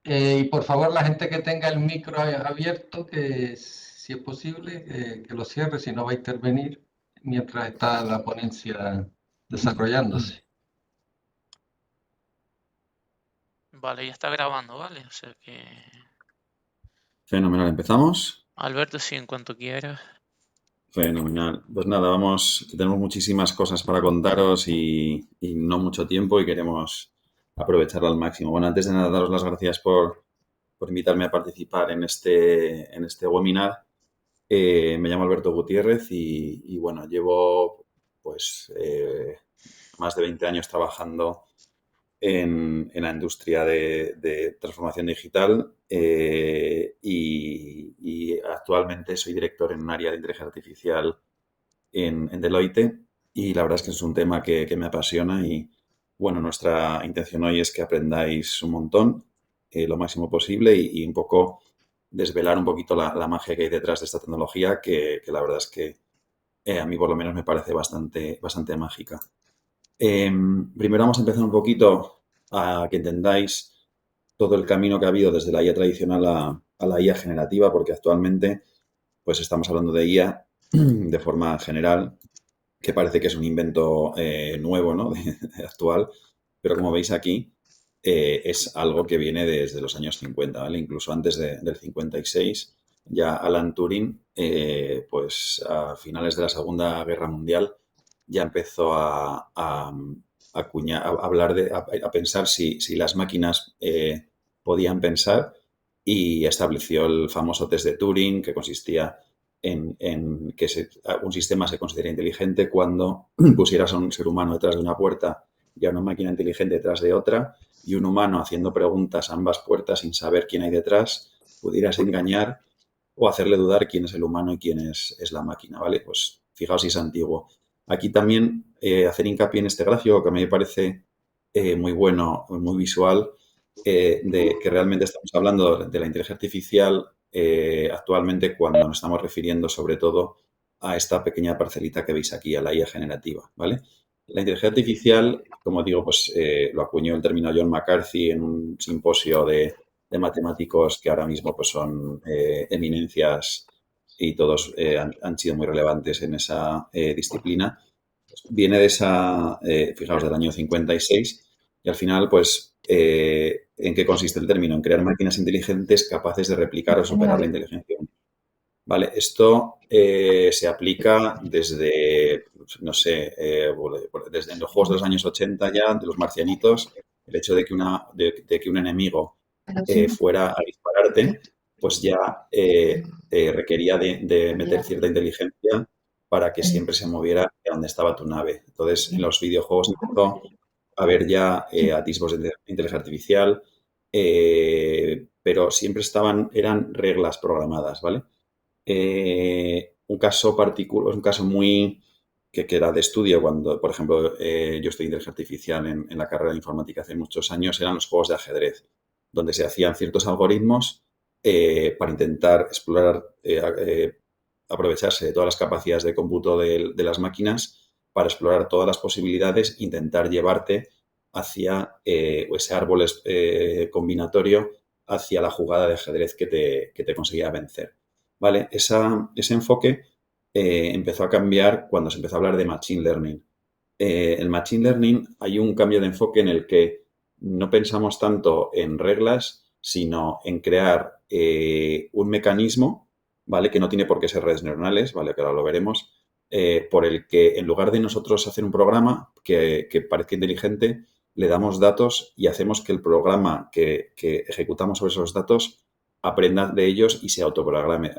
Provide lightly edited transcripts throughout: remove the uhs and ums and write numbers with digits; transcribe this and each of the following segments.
Y por favor, la gente que tenga el micro abierto, que si es posible, que lo cierre, si no va a intervenir mientras está la ponencia desarrollándose. Vale, ya está grabando, ¿vale? O sea que... Fenomenal, empezamos. Alberto, sí, en cuanto quieras. Fenomenal. Pues nada, vamos, que tenemos muchísimas cosas para contaros y no mucho tiempo y queremos aprovecharlo al máximo. Bueno, antes de nada, daros las gracias por invitarme a participar en este webinar. Me llamo Alberto Gutiérrez y bueno, llevo pues más de 20 años trabajando en la industria de transformación digital y actualmente soy director en un área de inteligencia artificial en Deloitte y la verdad es que es un tema que me apasiona y bueno, nuestra intención hoy es que aprendáis un montón, lo máximo posible y un poco desvelar un poquito la magia que hay detrás de esta tecnología que la verdad es que a mí por lo menos me parece bastante mágica. Primero vamos a empezar un poquito a que entendáis todo el camino que ha habido desde la IA tradicional a la IA generativa, porque actualmente pues estamos hablando de IA de forma general, que parece que es un invento nuevo, ¿no? Actual, pero como veis aquí, es algo que viene desde los años 50, ¿vale? Incluso antes del 56, ya Alan Turing, pues a finales de la Segunda Guerra Mundial, ya empezó a hablar a pensar si las máquinas podían pensar y estableció el famoso test de Turing, que consistía en que un sistema se considera inteligente cuando pusieras a un ser humano detrás de una puerta y a una máquina inteligente detrás de otra, y un humano haciendo preguntas a ambas puertas sin saber quién hay detrás, pudieras engañar o hacerle dudar quién es el humano y quién es la máquina, ¿vale? Pues fijaos si es antiguo. Aquí también hacer hincapié en este gráfico que a mí me parece muy bueno, muy visual, de que realmente estamos hablando de la inteligencia artificial actualmente cuando nos estamos refiriendo sobre todo a esta pequeña parcelita que veis aquí, a la IA generativa, ¿vale? La inteligencia artificial, como digo, pues lo acuñó el término John McCarthy en un simposio de matemáticos que ahora mismo pues son eminencias y todos han sido muy relevantes en esa disciplina. Viene de esa, fijaos, del año 56 y al final, pues, ¿en qué consiste el término? En crear máquinas inteligentes capaces de replicar o superar la inteligencia humana. Vale, esto se aplica desde, no sé, desde en los juegos de los años 80 ya, de los marcianitos, el hecho de que un enemigo fuera a dispararte, pues ya requería de meter cierta inteligencia para que siempre se moviera a donde estaba tu nave. Entonces, en los videojuegos empezó a haber ya atisbos de inteligencia artificial, pero siempre eran reglas programadas, ¿vale? Un caso particular, un caso muy que era de estudio cuando, por ejemplo, yo estudié inteligencia artificial en la carrera de informática hace muchos años, eran los juegos de ajedrez, donde se hacían ciertos algoritmos para intentar explorar, aprovecharse de todas las capacidades de cómputo de las máquinas para explorar todas las posibilidades, intentar llevarte hacia ese árbol combinatorio, hacia la jugada de ajedrez que te conseguía vencer. ¿Vale? Ese enfoque empezó a cambiar cuando se empezó a hablar de Machine Learning. El Machine Learning hay un cambio de enfoque en el que no pensamos tanto en reglas, sino en crear un mecanismo, ¿vale? Que no tiene por qué ser redes neuronales, ¿vale? Que ahora lo veremos, por el que en lugar de nosotros hacer un programa que parezca inteligente, le damos datos y hacemos que el programa que ejecutamos sobre esos datos aprenda de ellos y se autoprograme,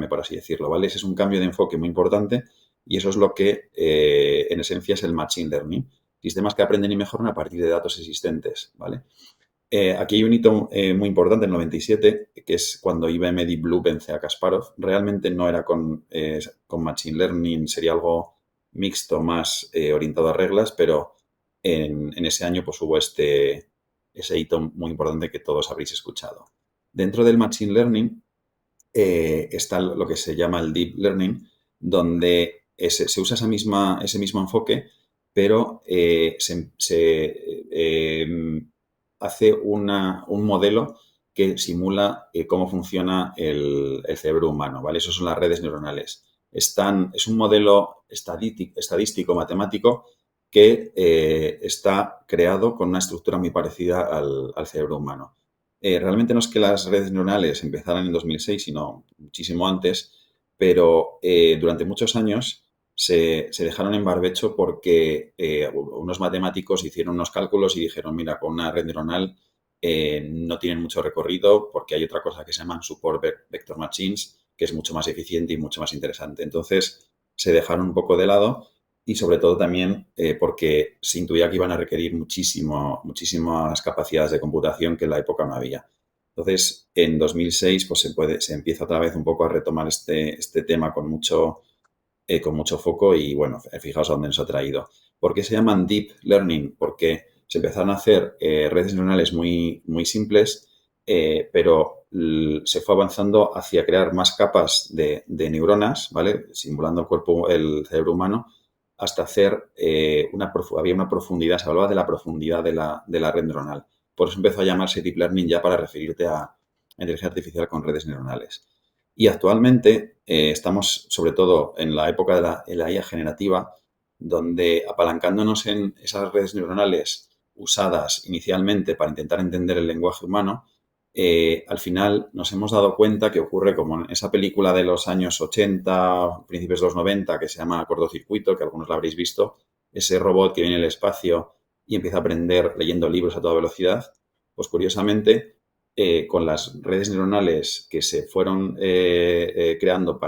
por así decirlo, ¿vale? Ese es un cambio de enfoque muy importante y eso es lo que, en esencia, es el Machine Learning. Sistemas que aprenden y mejoran a partir de datos existentes, ¿vale? Aquí hay un hito muy importante, en el 97, que es cuando IBM Deep Blue vence a Kasparov. Realmente no era con Machine Learning, sería algo mixto más orientado a reglas, pero en ese año pues hubo ese hito muy importante que todos habréis escuchado. Dentro del Machine Learning está lo que se llama el Deep Learning, donde se usa ese mismo enfoque, pero hace un modelo que simula cómo funciona el cerebro humano, ¿vale? Esas son las redes neuronales. Es un modelo estadístico, matemático, que está creado con una estructura muy parecida al cerebro humano. Realmente no es que las redes neuronales empezaran en 2006, sino muchísimo antes, pero durante muchos años se dejaron en barbecho porque unos matemáticos hicieron unos cálculos y dijeron, mira, con una red neuronal no tienen mucho recorrido porque hay otra cosa que se llaman support vector machines, que es mucho más eficiente y mucho más interesante. Entonces, se dejaron un poco de lado y sobre todo también porque se intuía que iban a requerir muchísimas capacidades de computación que en la época no había. Entonces, en 2006 pues se empieza otra vez un poco a retomar este tema con mucho foco y, bueno, fijaos a dónde nos ha traído. ¿Por qué se llaman Deep Learning? Porque se empezaron a hacer redes neuronales muy, muy simples, pero se fue avanzando hacia crear más capas de neuronas, ¿vale? Simulando el cerebro humano, hasta hacer había una profundidad, se hablaba de la profundidad de la red neuronal. Por eso empezó a llamarse Deep Learning ya para referirte a inteligencia artificial con redes neuronales. Y actualmente estamos, sobre todo en la época de la IA generativa, donde apalancándonos en esas redes neuronales usadas inicialmente para intentar entender el lenguaje humano, al final nos hemos dado cuenta que ocurre como en esa película de los años 80, principios de los 90, que se llama Cortocircuito, que algunos la habréis visto, ese robot que viene en el espacio y empieza a aprender leyendo libros a toda velocidad. Pues curiosamente, con las redes neuronales que se fueron creando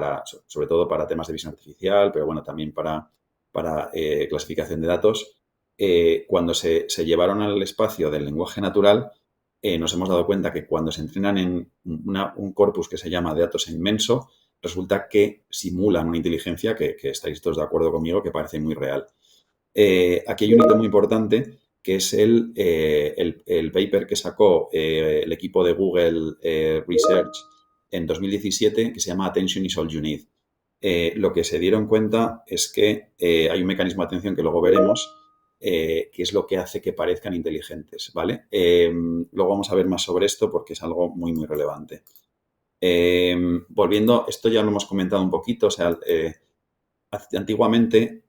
sobre todo para temas de visión artificial, pero bueno, también para clasificación de datos, cuando se llevaron al espacio del lenguaje natural, nos hemos dado cuenta que cuando se entrenan en un corpus que se llama de datos inmenso, resulta que simulan una inteligencia que estáis todos de acuerdo conmigo, que parece muy real. Aquí hay un hito muy importante, que es el paper que sacó el equipo de Google Research en 2017, que se llama Attention is all you need. Lo que se dieron cuenta es que hay un mecanismo de atención que luego veremos, que es lo que hace que parezcan inteligentes, ¿vale? Luego vamos a ver más sobre esto porque es algo muy, muy relevante. Volviendo, esto ya lo hemos comentado un poquito, o sea, antiguamente,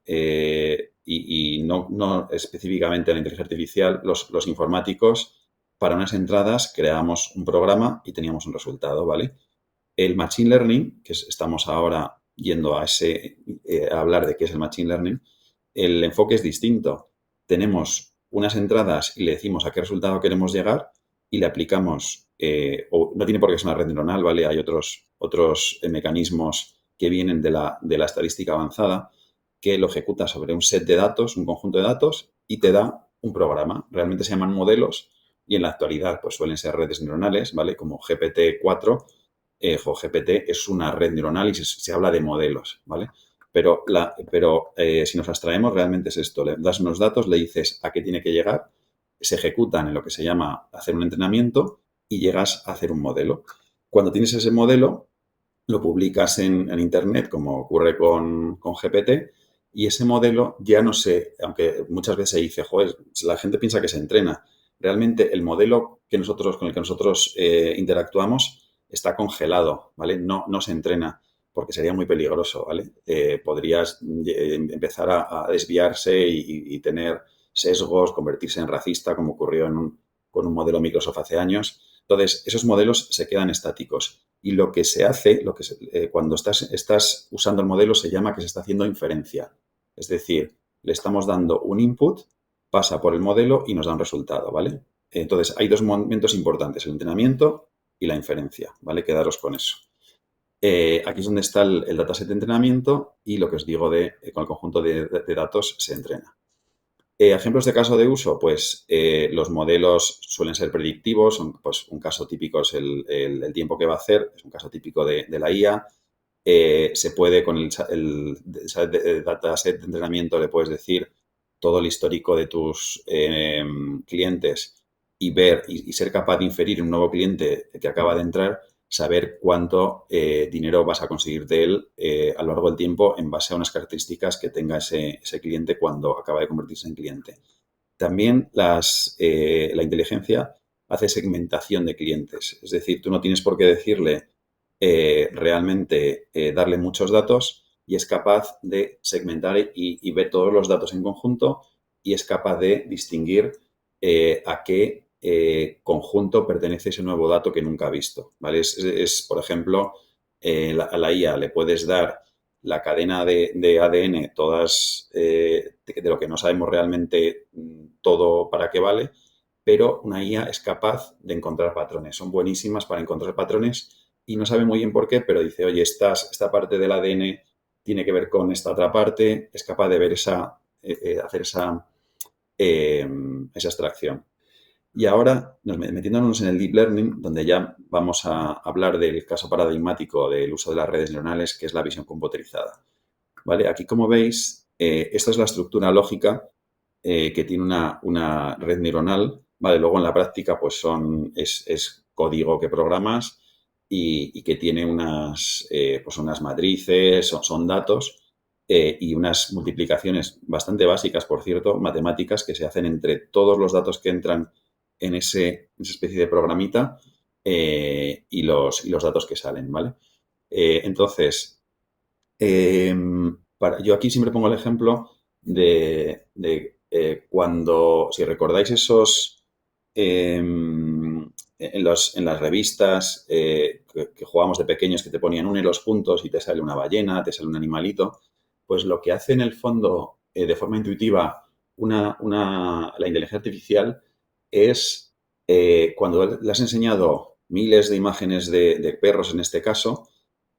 y no específicamente la inteligencia artificial, los informáticos, para unas entradas creábamos un programa y teníamos un resultado, ¿vale? El Machine Learning, que estamos ahora yendo a hablar de qué es el Machine Learning, el enfoque es distinto. Tenemos unas entradas y le decimos a qué resultado queremos llegar y le aplicamos, no tiene por qué ser una red neuronal, ¿vale? Hay otros mecanismos que vienen de la estadística avanzada que lo ejecuta sobre un set de datos, un conjunto de datos y te da un programa. Realmente se llaman modelos y en la actualidad pues suelen ser redes neuronales, ¿vale? Como GPT-4, GPT es una red neuronal y se habla de modelos, ¿vale? Pero si nos abstraemos, realmente es esto. Le das unos datos, le dices a qué tiene que llegar, se ejecutan en lo que se llama hacer un entrenamiento y llegas a hacer un modelo. Cuando tienes ese modelo, lo publicas en Internet, como ocurre con GPT, y ese modelo ya no sé, aunque muchas veces se dice, joder, la gente piensa que se entrena. Realmente el modelo con el que nosotros interactuamos está congelado, ¿vale? No se entrena porque sería muy peligroso, ¿vale? Podrías empezar a desviarse y tener sesgos, convertirse en racista, como ocurrió con un modelo Microsoft hace años. Entonces, esos modelos se quedan estáticos. Y lo que se hace, cuando estás usando el modelo, se llama que se está haciendo inferencia. Es decir, le estamos dando un input, pasa por el modelo y nos da un resultado, ¿vale? Entonces, hay dos momentos importantes, el entrenamiento y la inferencia, ¿vale? Quedaros con eso. Aquí es donde está el dataset de entrenamiento y lo que os digo con el conjunto de datos se entrena. Ejemplos de caso de uso, pues los modelos suelen ser predictivos, pues un caso típico es el tiempo que va a hacer, es un caso típico de la IA. Se puede con el dataset de entrenamiento le puedes decir todo el histórico de tus clientes y ver y ser capaz de inferir un nuevo cliente que acaba de entrar, saber cuánto dinero vas a conseguir de él a lo largo del tiempo en base a unas características que tenga ese cliente cuando acaba de convertirse en cliente. También la inteligencia hace segmentación de clientes. Es decir, tú no tienes por qué decirle realmente darle muchos datos y es capaz de segmentar y ver todos los datos en conjunto y es capaz de distinguir a qué conjunto pertenece ese nuevo dato que nunca ha visto, ¿vale? Por ejemplo, a la IA le puedes dar la cadena de ADN, todas de lo que no sabemos realmente todo para qué vale, pero una IA es capaz de encontrar patrones. Son buenísimas para encontrar patrones y no sabe muy bien por qué, pero dice, oye, esta parte del ADN tiene que ver con esta otra parte, es capaz de ver hacer esa extracción. Y ahora, metiéndonos en el Deep Learning, donde ya vamos a hablar del caso paradigmático del uso de las redes neuronales, que es la visión computerizada. ¿Vale? Aquí, como veis, esta es la estructura lógica que tiene una red neuronal. ¿Vale? Luego, en la práctica, pues es código que programas y que tiene unas matrices, son datos y unas multiplicaciones bastante básicas, por cierto, matemáticas, que se hacen entre todos los datos que entran en esa especie de programita y los datos que salen, ¿vale? Entonces, yo aquí siempre pongo el ejemplo de cuando, si recordáis esos, en las revistas que jugábamos de pequeños que te ponían uno y los puntos y te sale una ballena, te sale un animalito, pues lo que hace en el fondo, de forma intuitiva, la inteligencia artificial es cuando le has enseñado miles de imágenes de perros en este caso,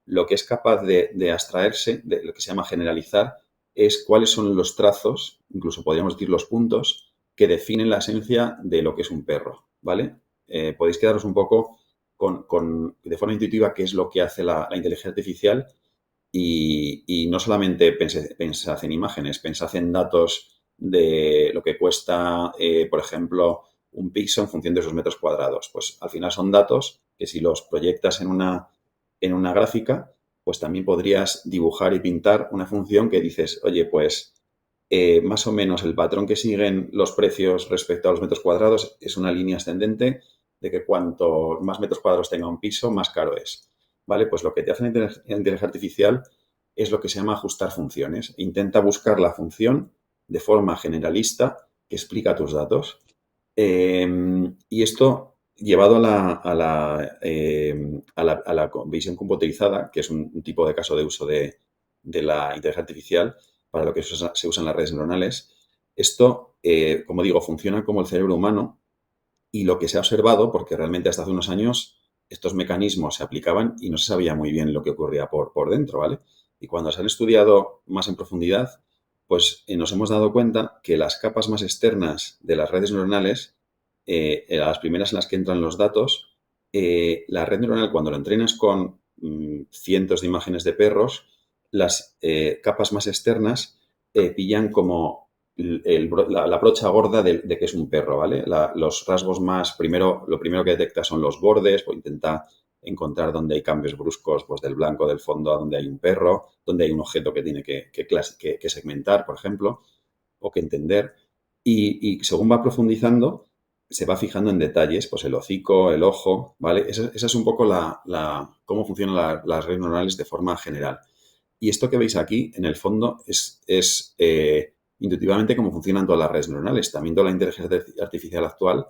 lo que es capaz de abstraerse, de lo que se llama generalizar, es cuáles son los trazos, incluso podríamos decir los puntos, que definen la esencia de lo que es un perro, ¿vale? Podéis quedaros un poco de forma intuitiva qué es lo que hace la inteligencia artificial y no solamente pensad en imágenes, pensad en datos de lo que cuesta, por ejemplo, un piso en función de esos metros cuadrados. Pues al final son datos que si los proyectas en una gráfica, pues también podrías dibujar y pintar una función que dices, oye, pues más o menos el patrón que siguen los precios respecto a los metros cuadrados es una línea ascendente de que cuanto más metros cuadrados tenga un piso, más caro es. ¿Vale? Pues lo que te hace la inteligencia artificial es lo que se llama ajustar funciones. Intenta buscar la función de forma generalista que explica tus datos. Y esto llevado a la visión computerizada, que es un tipo de caso de uso de la inteligencia artificial para lo que se usan las redes neuronales. Esto, como digo, funciona como el cerebro humano y lo que se ha observado, porque realmente hasta hace unos años estos mecanismos se aplicaban y no se sabía muy bien lo que ocurría por dentro, ¿vale? Y cuando se han estudiado más en profundidad, pues nos hemos dado cuenta que las capas más externas de las redes neuronales, las primeras en las que entran los datos, la red neuronal cuando lo entrenas con cientos de imágenes de perros, las capas más externas pillan como la brocha gorda de que es un perro, ¿vale? Los rasgos lo primero que detecta son los bordes, pues intenta encontrar dónde hay cambios bruscos, pues del blanco del fondo a donde hay un perro, donde hay un objeto que tiene que segmentar, por ejemplo, o que entender. Y según va profundizando, se va fijando en detalles, pues el hocico, el ojo, ¿vale? Esa es un poco cómo funcionan las redes neuronales de forma general. Y esto que veis aquí, en el fondo, es intuitivamente cómo funcionan todas las redes neuronales. También toda la inteligencia artificial actual,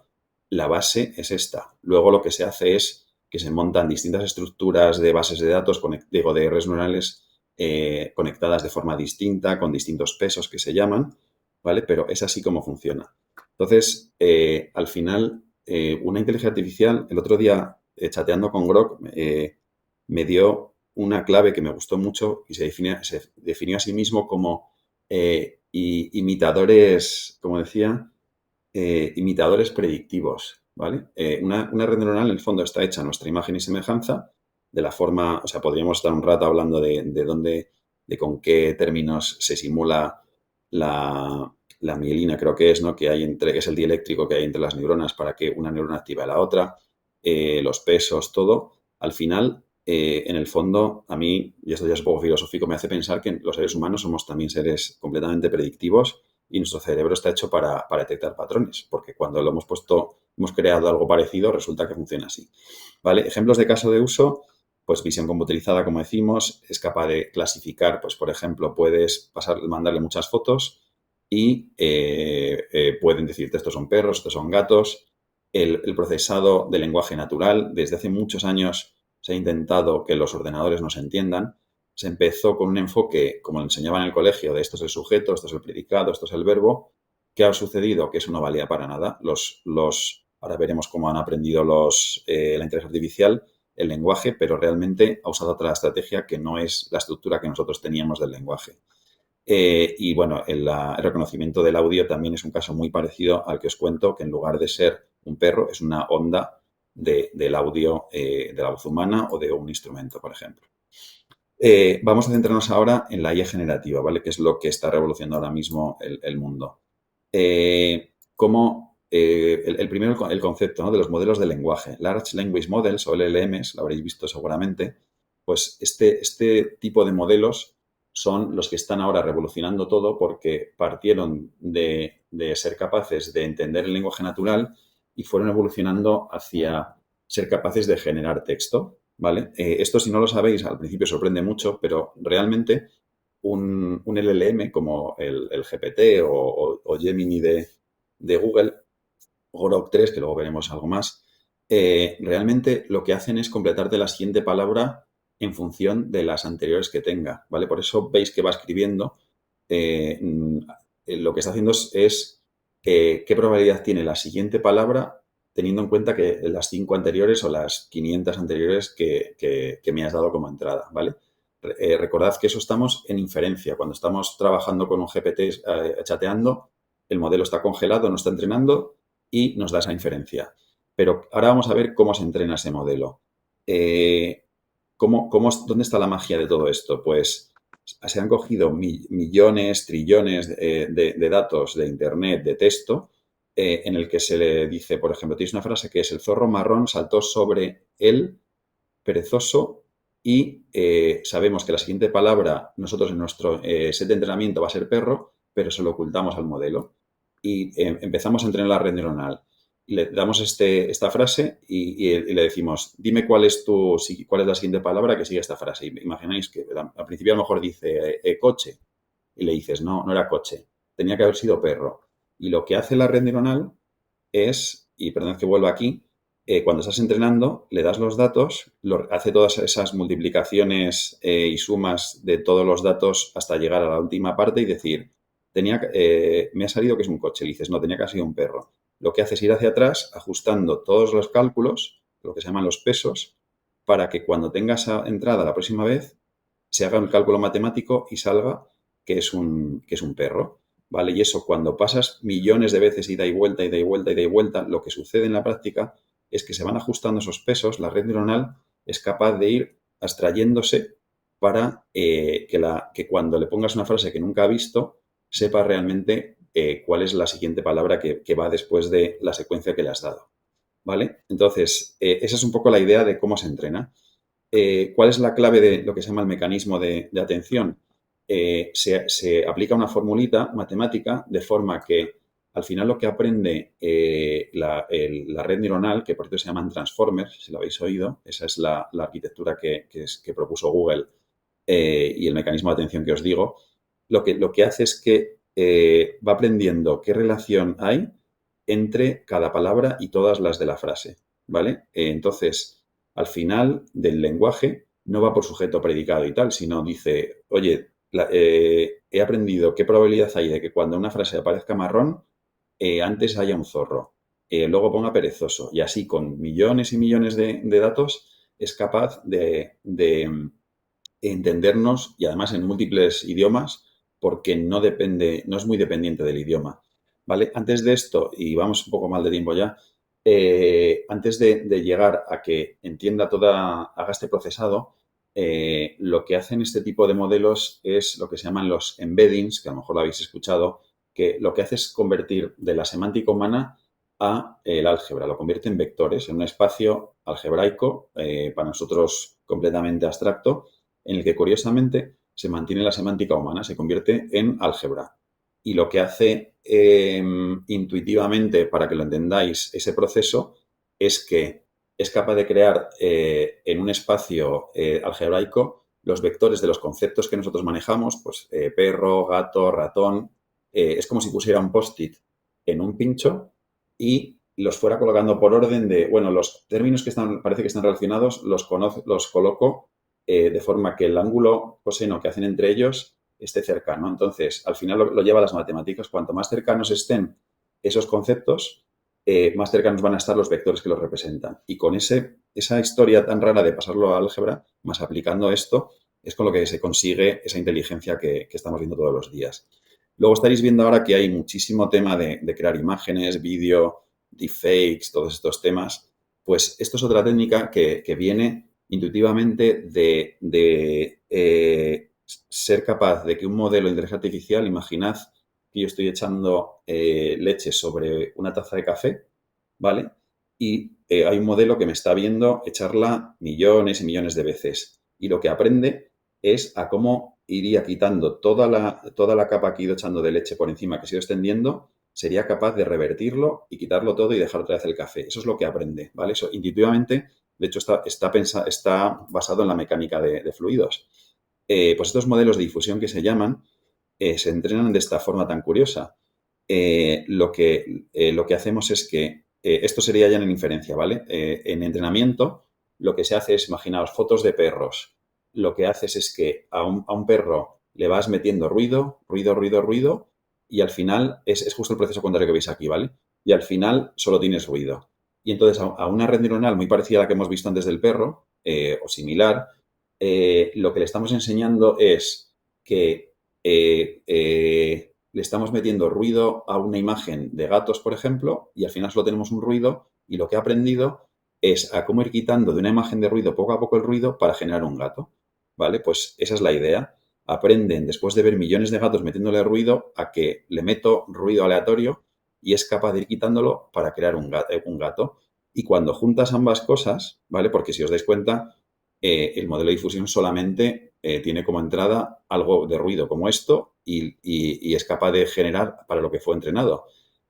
la base es esta. Luego lo que se hace es que se montan distintas estructuras de bases de datos, de redes neuronales conectadas de forma distinta, con distintos pesos que se llaman, ¿vale? Pero es así como funciona. Entonces, al final, una inteligencia artificial, el otro día, chateando con Grok, me dio una clave que me gustó mucho y se definió a sí mismo como imitadores, como decía, imitadores predictivos, ¿vale? Una red neuronal, en el fondo, está hecha a nuestra imagen y semejanza, de la forma, o sea, podríamos estar un rato hablando de con qué términos se simula la mielina, creo que es, ¿no? Que es el dieléctrico que hay entre las neuronas para que una neurona active a la otra, los pesos, todo. Al final, en el fondo, a mí, y esto ya es un poco filosófico, me hace pensar que los seres humanos somos también seres completamente predictivos y nuestro cerebro está hecho para detectar patrones, porque cuando lo hemos creado algo parecido, resulta que funciona así. ¿Vale? Ejemplos de caso de uso, pues visión computerizada, como decimos, es capaz de clasificar, pues por ejemplo, puedes mandarle muchas fotos y pueden decirte estos son perros, estos son gatos. El procesado de lenguaje natural, desde hace muchos años se ha intentado que los ordenadores nos entiendan. Se empezó con un enfoque, como le enseñaban en el colegio, de esto es el sujeto, esto es el predicado, esto es el verbo. ¿Qué ha sucedido? Que eso no valía para nada. Ahora veremos cómo han aprendido la inteligencia artificial el lenguaje, pero realmente ha usado otra estrategia que no es la estructura que nosotros teníamos del lenguaje. Y bueno, el reconocimiento del audio también es un caso muy parecido al que os cuento, que en lugar de ser un perro es una onda del audio de la voz humana o de un instrumento, por ejemplo. Vamos a centrarnos ahora en la IA generativa, ¿vale? Que es lo que está revolucionando ahora mismo el mundo. Primero, el concepto, ¿no?, de los modelos de lenguaje. Large Language Models, o LLMs, lo habréis visto seguramente, pues este tipo de modelos son los que están ahora revolucionando todo porque partieron de ser capaces de entender el lenguaje natural y fueron evolucionando hacia ser capaces de generar texto, ¿vale? Esto, si no lo sabéis, al principio sorprende mucho, pero realmente un LLM como el GPT o Gemini de Google, o Grok 3, que luego veremos algo más, realmente lo que hacen es completarte la siguiente palabra en función de las anteriores que tenga, ¿vale? Por eso veis que va escribiendo. Lo que está haciendo es qué probabilidad tiene la siguiente palabra teniendo en cuenta que las 5 anteriores o las 500 anteriores que me has dado como entrada, ¿vale? Recordad que eso estamos en inferencia. Cuando estamos trabajando con un GPT chateando, el modelo está congelado, no está entrenando y nos da esa inferencia. Pero ahora vamos a ver cómo se entrena ese modelo. ¿Dónde está la magia de todo esto? Pues se han cogido millones, trillones de datos de Internet, de texto, en el que se le dice, por ejemplo, tienes una frase que es: el zorro marrón saltó sobre el perezoso y sabemos que la siguiente palabra, nosotros en nuestro set de entrenamiento va a ser perro, pero se lo ocultamos al modelo. Y empezamos a entrenar la red neuronal. Le damos esta frase y le decimos, dime cuál es la siguiente palabra que sigue esta frase. Imagináis que al principio a lo mejor dice coche y le dices, no era coche, tenía que haber sido perro. Y lo que hace la red neuronal es, y perdón que vuelva aquí, cuando estás entrenando, le das los datos, hace todas esas multiplicaciones y sumas de todos los datos hasta llegar a la última parte y decir, me ha salido que es un coche. Le dices, no, tenía que haber sido un perro. Lo que hace es ir hacia atrás, ajustando todos los cálculos, lo que se llaman los pesos, para que cuando tengas entrada la próxima vez, se haga un cálculo matemático y salga que es un perro, ¿vale? Y eso, cuando pasas millones de veces ida y vuelta, ida y vuelta, ida y vuelta, lo que sucede en la práctica es que se van ajustando esos pesos, la red neuronal es capaz de ir abstrayéndose para que cuando le pongas una frase que nunca ha visto, sepa realmente cuál es la siguiente palabra que va después de la secuencia que le has dado, ¿vale? Entonces, esa es un poco la idea de cómo se entrena. ¿Cuál es la clave de lo que se llama el mecanismo de atención? Se aplica una formulita matemática de forma que al final lo que aprende la red neuronal, que por cierto se llaman transformers, si lo habéis oído, esa es la arquitectura que propuso Google y el mecanismo de atención que os digo, lo que hace es que va aprendiendo qué relación hay entre cada palabra y todas las de la frase, ¿vale? Entonces, al final del lenguaje no va por sujeto, predicado y tal, sino dice, oye, he aprendido qué probabilidad hay de que cuando una frase aparezca marrón, antes haya un zorro, luego ponga perezoso, y así con millones y millones de datos es capaz de entendernos y además en múltiples idiomas porque no es muy dependiente del idioma, ¿vale? Antes de esto, y vamos un poco mal de tiempo ya, antes de llegar a que entienda haga este procesado, lo que hacen este tipo de modelos es lo que se llaman los embeddings, que a lo mejor lo habéis escuchado, que lo que hace es convertir de la semántica humana a el álgebra, lo convierte en vectores, en un espacio algebraico, para nosotros completamente abstracto, en el que curiosamente se mantiene la semántica humana, se convierte en álgebra. y lo que hace intuitivamente, para que lo entendáis, ese proceso, es que es capaz de crear en un espacio algebraico los vectores de los conceptos que nosotros manejamos, pues perro, gato, ratón. Es como si pusiera un post-it en un pincho y los fuera colocando por orden de, bueno, los términos que parece que están relacionados, los coloco de forma que el ángulo coseno que hacen entre ellos esté cercano. Entonces, al final lo lleva a las matemáticas. Cuanto más cercanos estén esos conceptos, más cercanos van a estar los vectores que los representan. Y con esa historia tan rara de pasarlo a álgebra, más aplicando esto, es con lo que se consigue esa inteligencia que estamos viendo todos los días. Luego estaréis viendo ahora que hay muchísimo tema de crear imágenes, vídeo, deepfakes, todos estos temas. Pues esto es otra técnica que viene intuitivamente de ser capaz de que un modelo de inteligencia artificial, imaginad que yo estoy echando leche sobre una taza de café, ¿vale? Y hay un modelo que me está viendo echarla millones y millones de veces. Y lo que aprende es a cómo iría quitando toda la capa que he ido echando de leche por encima, que se ha ido extendiendo, sería capaz de revertirlo y quitarlo todo y dejar otra vez el café. Eso es lo que aprende, ¿vale? Eso intuitivamente, de hecho, está basado en la mecánica de fluidos. Pues estos modelos de difusión que se llaman, se entrenan de esta forma tan curiosa. Lo que hacemos es que, esto sería ya en inferencia, ¿vale? En entrenamiento, lo que se hace es, imaginaos, fotos de perros. Lo que haces es que a un perro le vas metiendo ruido, y al final es justo el proceso contrario que veis aquí, ¿vale? Y al final solo tienes ruido. Y entonces a una red neuronal muy parecida a la que hemos visto antes del perro, o similar, lo que le estamos enseñando es que le estamos metiendo ruido a una imagen de gatos, por ejemplo, y al final solo tenemos un ruido, y lo que ha aprendido es a cómo ir quitando de una imagen de ruido poco a poco el ruido para generar un gato, ¿vale? Pues esa es la idea. Aprenden, después de ver millones de gatos metiéndole ruido, a que le meto ruido aleatorio y es capaz de ir quitándolo para crear un gato. Y cuando juntas ambas cosas, ¿vale? Porque si os dais cuenta, el modelo de difusión solamente tiene como entrada algo de ruido como esto y es capaz de generar para lo que fue entrenado.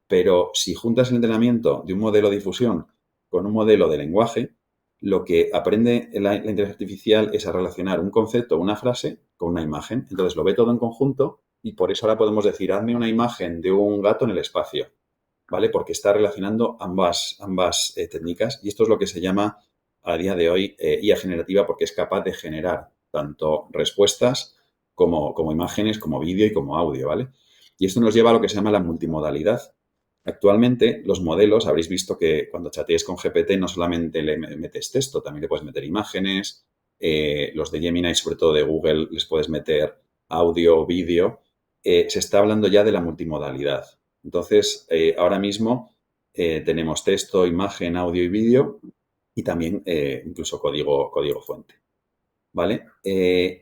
Pero si juntas el entrenamiento de un modelo de difusión con un modelo de lenguaje, lo que aprende la inteligencia artificial es a relacionar un concepto o una frase con una imagen. Entonces lo ve todo en conjunto y por eso ahora podemos decir, hazme una imagen de un gato en el espacio, ¿vale? Porque está relacionando ambas técnicas y esto es lo que se llama a día de hoy IA generativa, porque es capaz de generar tanto respuestas como imágenes, como vídeo y como audio, ¿vale? Y esto nos lleva a lo que se llama la multimodalidad. Actualmente, los modelos, habréis visto que cuando chatees con GPT no solamente le metes texto, también le puedes meter imágenes. Los de Gemini, sobre todo de Google, les puedes meter audio, vídeo. Se está hablando ya de la multimodalidad. Entonces, ahora mismo tenemos texto, imagen, audio y vídeo y también incluso código fuente, ¿vale?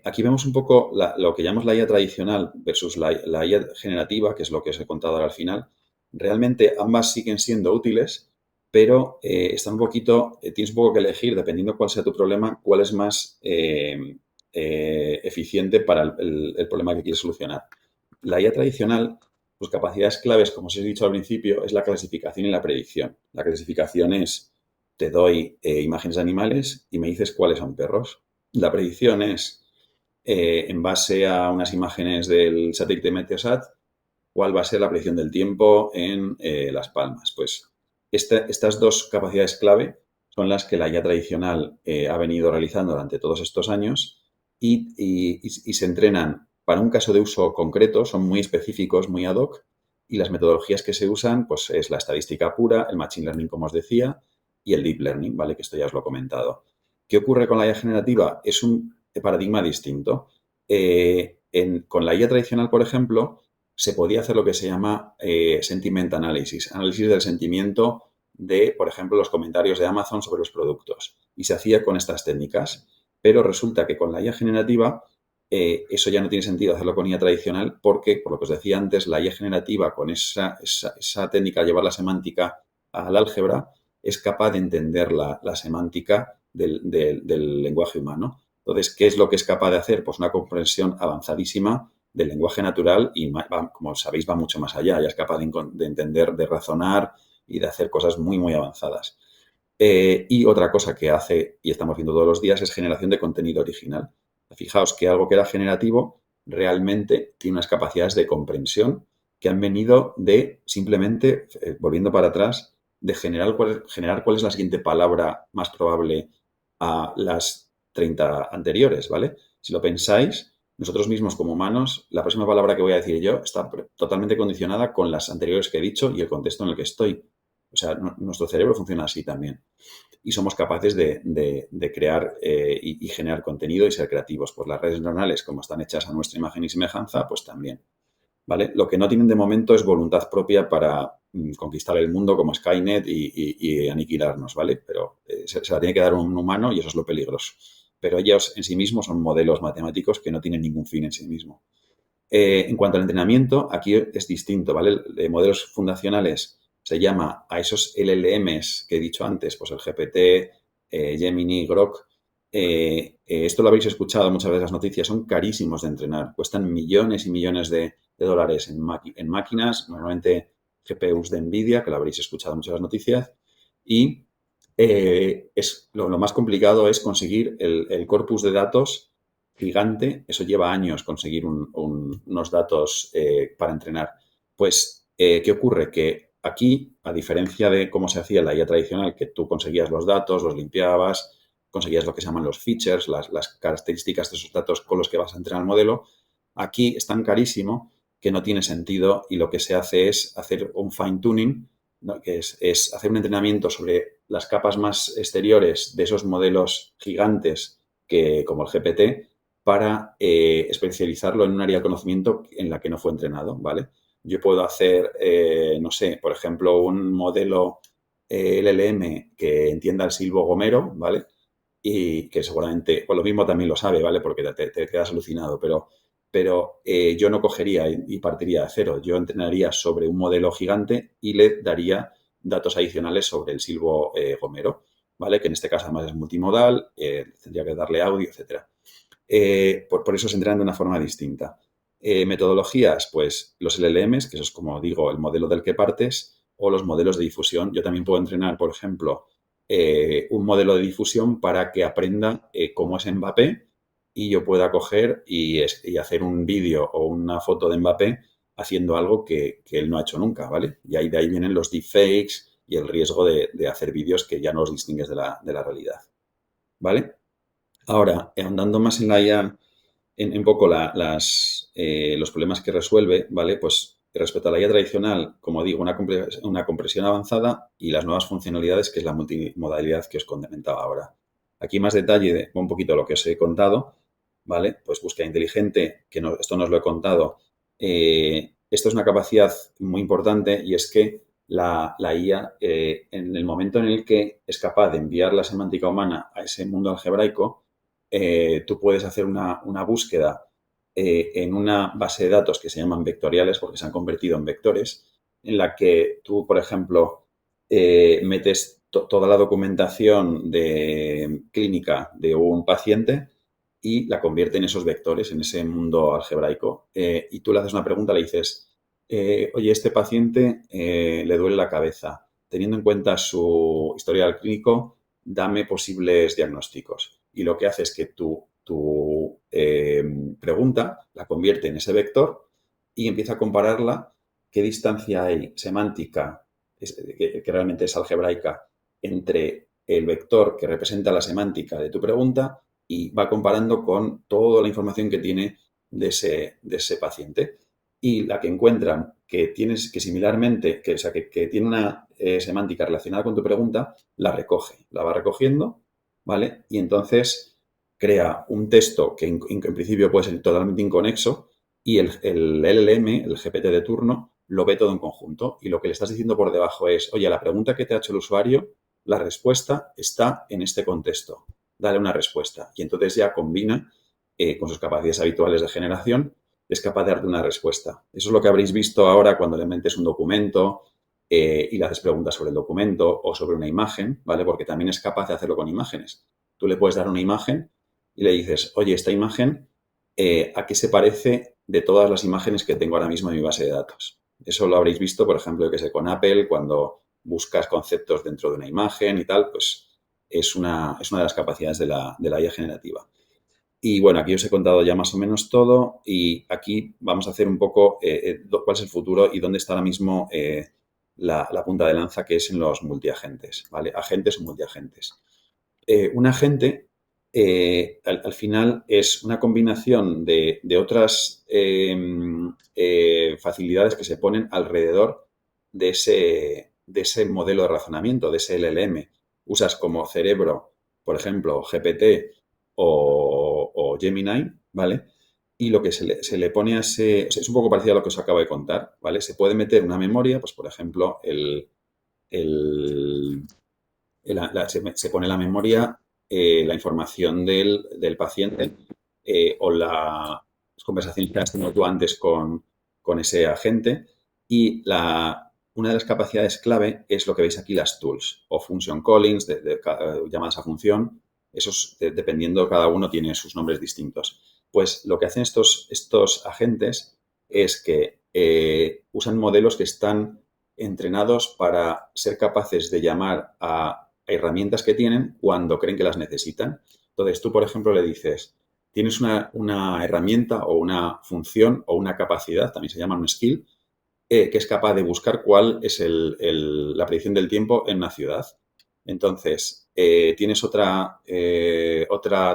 Aquí vemos un poco lo que llamamos la IA tradicional versus la IA generativa, que es lo que os he contado ahora al final. Realmente ambas siguen siendo útiles, pero tienes un poco que elegir, dependiendo cuál sea tu problema, cuál es más eficiente para el problema que quieres solucionar. La IA tradicional, sus capacidades claves, como os he dicho al principio, es la clasificación y la predicción. La clasificación es, te doy imágenes de animales y me dices cuáles son perros. La predicción es, en base a unas imágenes del satélite Meteosat, cuál va a ser la predicción del tiempo en Las Palmas. Pues estas dos capacidades clave son las que la IA tradicional ha venido realizando durante todos estos años y se entrenan para un caso de uso concreto, son muy específicos, muy ad hoc, y las metodologías que se usan pues es la estadística pura, el machine learning, como os decía, y el deep learning, ¿vale? Que esto ya os lo he comentado. ¿Qué ocurre con la IA generativa? Es un paradigma distinto. Con la IA tradicional, por ejemplo, se podía hacer lo que se llama sentiment analysis, análisis del sentimiento de, por ejemplo, los comentarios de Amazon sobre los productos. Y se hacía con estas técnicas. Pero resulta que con la IA generativa eso ya no tiene sentido hacerlo con IA tradicional porque, por lo que os decía antes, la IA generativa con esa técnica de llevar la semántica al álgebra es capaz de entender la semántica del lenguaje humano. Entonces, ¿qué es lo que es capaz de hacer? Pues una comprensión avanzadísima del lenguaje natural y, como sabéis, va mucho más allá. Ya es capaz de entender, de razonar y de hacer cosas muy, muy avanzadas. Y otra cosa que hace, y estamos viendo todos los días, es generación de contenido original. Fijaos que algo que era generativo realmente tiene unas capacidades de comprensión que han venido de simplemente, volviendo para atrás, de generar cuál es la siguiente palabra más probable a las 30 anteriores, ¿vale? Si lo pensáis, nosotros mismos como humanos, la próxima palabra que voy a decir yo está totalmente condicionada con las anteriores que he dicho y el contexto en el que estoy. O sea, nuestro cerebro funciona así también. Y somos capaces de crear y generar contenido y ser creativos. Pues las redes neuronales, como están hechas a nuestra imagen y semejanza, pues también. ¿Vale? Lo que no tienen de momento es voluntad propia para conquistar el mundo como Skynet y aniquilarnos, ¿vale? Pero se la tiene que dar un humano y eso es lo peligroso. Pero ellos en sí mismos son modelos matemáticos que no tienen ningún fin en sí mismo. En cuanto al entrenamiento, aquí es distinto, ¿vale? Modelos fundacionales se llama a esos LLMs que he dicho antes, pues el GPT, Gemini, Grok. Esto lo habréis escuchado muchas veces en las noticias, son carísimos de entrenar, cuestan millones y millones de dólares en máquinas, normalmente GPUs de NVIDIA, que lo habréis escuchado en muchas las noticias, y lo más complicado es conseguir el corpus de datos gigante, eso lleva años conseguir unos datos para entrenar. Pues, ¿qué ocurre? Que aquí, a diferencia de cómo se hacía en la IA tradicional, que tú conseguías los datos, los limpiabas, conseguías lo que se llaman los features, las características de esos datos con los que vas a entrenar el modelo, aquí es tan carísimo que no tiene sentido y lo que se hace es hacer un fine tuning, ¿no? Que es hacer un entrenamiento sobre las capas más exteriores de esos modelos gigantes como el GPT, para especializarlo en un área de conocimiento en la que no fue entrenado, ¿vale? Yo puedo hacer, no sé, por ejemplo, un modelo LLM que entienda el silbo gomero, ¿vale? Y que seguramente, pues lo mismo también lo sabe, ¿vale? Porque te quedas alucinado, pero yo no cogería y partiría de cero. Yo entrenaría sobre un modelo gigante y le daría datos adicionales sobre el silbo gomero, ¿vale? Que en este caso además es multimodal, tendría que darle audio, etcétera. Por eso se entrenan de una forma distinta. Metodologías, pues los LLMs, que eso es como digo, el modelo del que partes, o los modelos de difusión. Yo también puedo entrenar, por ejemplo, un modelo de difusión para que aprenda cómo es Mbappé y yo pueda coger y hacer un vídeo o una foto de Mbappé haciendo algo que él no ha hecho nunca, ¿vale? Y de ahí vienen los deepfakes y el riesgo de hacer vídeos que ya no los distingues de la realidad, ¿vale? Ahora, andando más en la IA, en poco los problemas que resuelve, ¿vale? Pues respecto a la IA tradicional, como digo, una compresión avanzada y las nuevas funcionalidades, que es la multimodalidad que os comentaba ahora. Aquí más detalle de un poquito lo que os he contado, ¿vale? Pues búsqueda inteligente, que esto no os lo he contado. Esto es una capacidad muy importante y es que la IA, en el momento en el que es capaz de enviar la semántica humana a ese mundo algebraico, tú puedes hacer una búsqueda en una base de datos que se llaman vectoriales porque se han convertido en vectores, en la que tú, por ejemplo, metes toda la documentación clínica de un paciente y la convierte en esos vectores, en ese mundo algebraico. Y tú le haces una pregunta, le dices, oye, este paciente le duele la cabeza. Teniendo en cuenta su historial clínico, dame posibles diagnósticos. Y lo que hace es que tu pregunta la convierte en ese vector y empieza a compararla, qué distancia hay semántica, que realmente es algebraica, entre el vector que representa la semántica de tu pregunta y va comparando con toda la información que tiene de ese paciente. Y la que encuentran que similarmente, que tiene una semántica relacionada con tu pregunta, la va recogiendo, ¿vale? Y entonces crea un texto que en principio puede ser totalmente inconexo y el LLM, el GPT de turno, lo ve todo en conjunto y lo que le estás diciendo por debajo es, oye, la pregunta que te ha hecho el usuario, la respuesta está en este contexto. Dale una respuesta. Y entonces ya combina con sus capacidades habituales de generación, es capaz de darte una respuesta. Eso es lo que habréis visto ahora cuando le metes un documento y le haces preguntas sobre el documento o sobre una imagen, ¿vale? Porque también es capaz de hacerlo con imágenes. Tú le puedes dar una imagen y le dices, oye, esta imagen, ¿a qué se parece de todas las imágenes que tengo ahora mismo en mi base de datos. Eso lo habréis visto, por ejemplo, yo que sé, con Apple, cuando buscas conceptos dentro de una imagen y tal, pues es una de las capacidades de la IA generativa. Y bueno, aquí os he contado ya más o menos todo y aquí vamos a hacer un poco cuál es el futuro y dónde está ahora mismo la punta de lanza, que es en los multiagentes, ¿vale? Agentes o multiagentes. Un agente, al final, es una combinación de otras facilidades que se ponen alrededor de ese modelo de razonamiento, de ese LLM. Usas como cerebro, por ejemplo, GPT o Gemini, ¿vale? Y lo que se le pone a ese... O sea, es un poco parecido a lo que os acabo de contar, ¿vale? Se puede meter una memoria, pues, por ejemplo, se pone en la memoria la información del paciente o las conversaciones que has tenido tú antes con ese agente y una de las capacidades clave es lo que veis aquí, las tools o function callings, llamadas a función. Esos, dependiendo, cada uno tiene sus nombres distintos. Pues lo que hacen estos agentes es que usan modelos que están entrenados para ser capaces de llamar a herramientas que tienen cuando creen que las necesitan. Entonces, tú, por ejemplo, le dices, tienes una herramienta o una función o una capacidad, también se llama un skill, que es capaz de buscar cuál es la predicción del tiempo en una ciudad. Entonces, tienes otra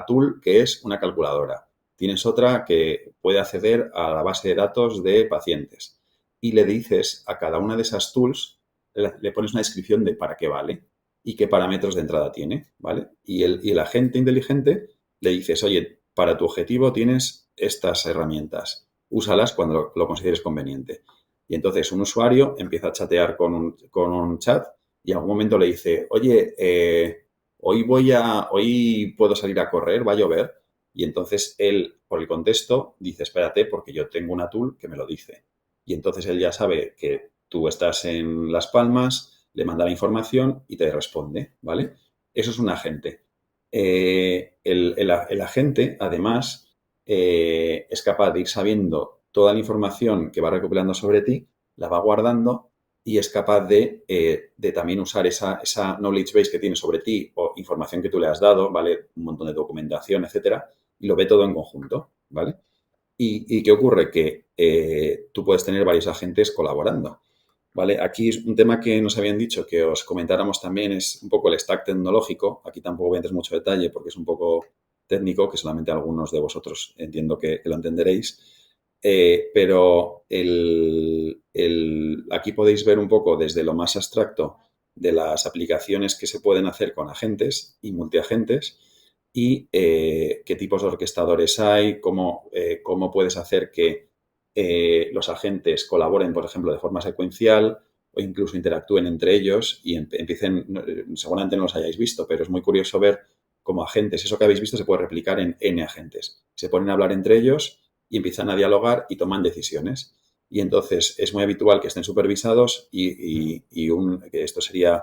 tool que es una calculadora. Tienes otra que puede acceder a la base de datos de pacientes. Y le dices a cada una de esas tools, le pones una descripción de para qué vale y qué parámetros de entrada tiene, ¿vale? Y el agente inteligente le dices, oye, para tu objetivo tienes estas herramientas. Úsalas cuando lo consideres conveniente. Y entonces un usuario empieza a chatear con un chat y en algún momento le dice, oye, hoy puedo salir a correr, va a llover. Y entonces él, por el contexto, dice, espérate, porque yo tengo una tool que me lo dice. Y entonces él ya sabe que tú estás en Las Palmas, le manda la información y te responde, ¿vale? Eso es un agente. El agente, además, es capaz de ir sabiendo toda la información que va recopilando sobre ti, la va guardando y es capaz de también usar esa knowledge base que tiene sobre ti o información que tú le has dado, ¿vale? Un montón de documentación, etcétera, y lo ve todo en conjunto, ¿vale? ¿Y qué ocurre? Que tú puedes tener varios agentes colaborando, ¿vale? Aquí es un tema que nos habían dicho que os comentáramos también, es un poco el stack tecnológico. Aquí tampoco voy a entrar mucho detalle porque es un poco técnico, que solamente algunos de vosotros entiendo que lo entenderéis. Pero aquí podéis ver un poco desde lo más abstracto de las aplicaciones que se pueden hacer con agentes y multiagentes y qué tipos de orquestadores hay, cómo puedes hacer que los agentes colaboren, por ejemplo, de forma secuencial o incluso interactúen entre ellos y empiecen, seguramente no los hayáis visto, pero es muy curioso ver cómo agentes, eso que habéis visto se puede replicar en N agentes. Se ponen a hablar entre ellos y empiezan a dialogar y toman decisiones. Y entonces es muy habitual que estén supervisados que esto sería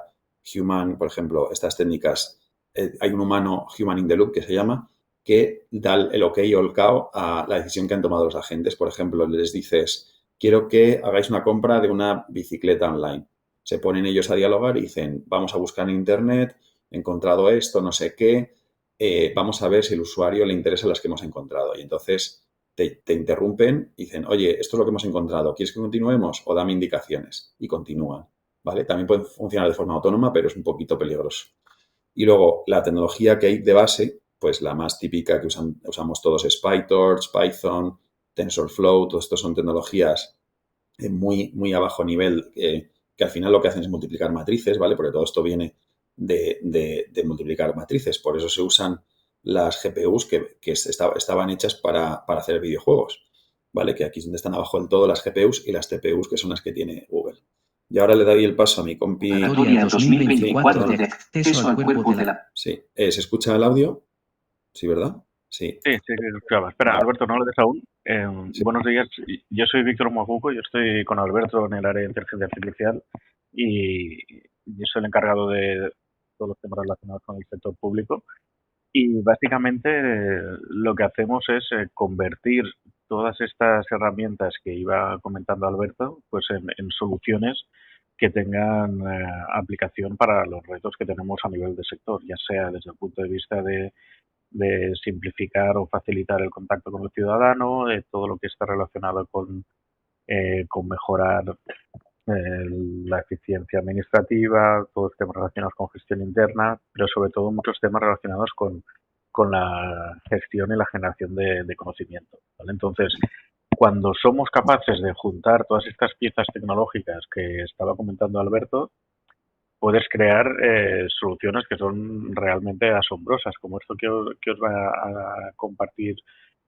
human, por ejemplo, estas técnicas, hay un humano human in the loop que se llama, que da el ok o el cao a la decisión que han tomado los agentes. Por ejemplo, les dices, quiero que hagáis una compra de una bicicleta online. Se ponen ellos a dialogar y dicen, vamos a buscar en Internet, he encontrado esto, no sé qué, vamos a ver si al usuario le interesa las que hemos encontrado. Y entonces te interrumpen y dicen, oye, esto es lo que hemos encontrado, ¿quieres que continuemos o dame indicaciones? Y continúan, ¿vale? También pueden funcionar de forma autónoma, pero es un poquito peligroso. Y luego, la tecnología que hay de base, pues la más típica que usamos todos es PyTorch, Python, TensorFlow, todo esto son tecnologías muy, muy a bajo nivel que al final lo que hacen es multiplicar matrices, ¿vale? Porque todo esto viene de multiplicar matrices. Por eso se usan las GPUs que estaban hechas para hacer videojuegos, ¿vale? Que aquí es donde están abajo del todo las GPUs y las TPUs, que son las que tiene Google. Y ahora le doy el paso a mi compi. Convocatoria 2024 de acceso al cuerpo de la... Sí, ¿se escucha el audio? Sí, ¿verdad? Sí. Sí, escuchaba. Espera, Alberto, no lo des aún. Sí. Buenos días. Yo soy Víctor Mojuco, yo estoy con Alberto en el área de inteligencia artificial y yo soy el encargado de todos los temas relacionados con el sector público. Y básicamente lo que hacemos es convertir todas estas herramientas que iba comentando Alberto, pues en soluciones que tengan aplicación para los retos que tenemos a nivel de sector, ya sea desde el punto de vista de simplificar o facilitar el contacto con el ciudadano, todo lo que está relacionado con mejorar la eficiencia administrativa, todos los temas relacionados con gestión interna, pero sobre todo muchos temas relacionados con la gestión y la generación de conocimiento, ¿vale? Entonces, cuando somos capaces de juntar todas estas piezas tecnológicas que estaba comentando Alberto, puedes crear soluciones que son realmente asombrosas, como esto que os va a compartir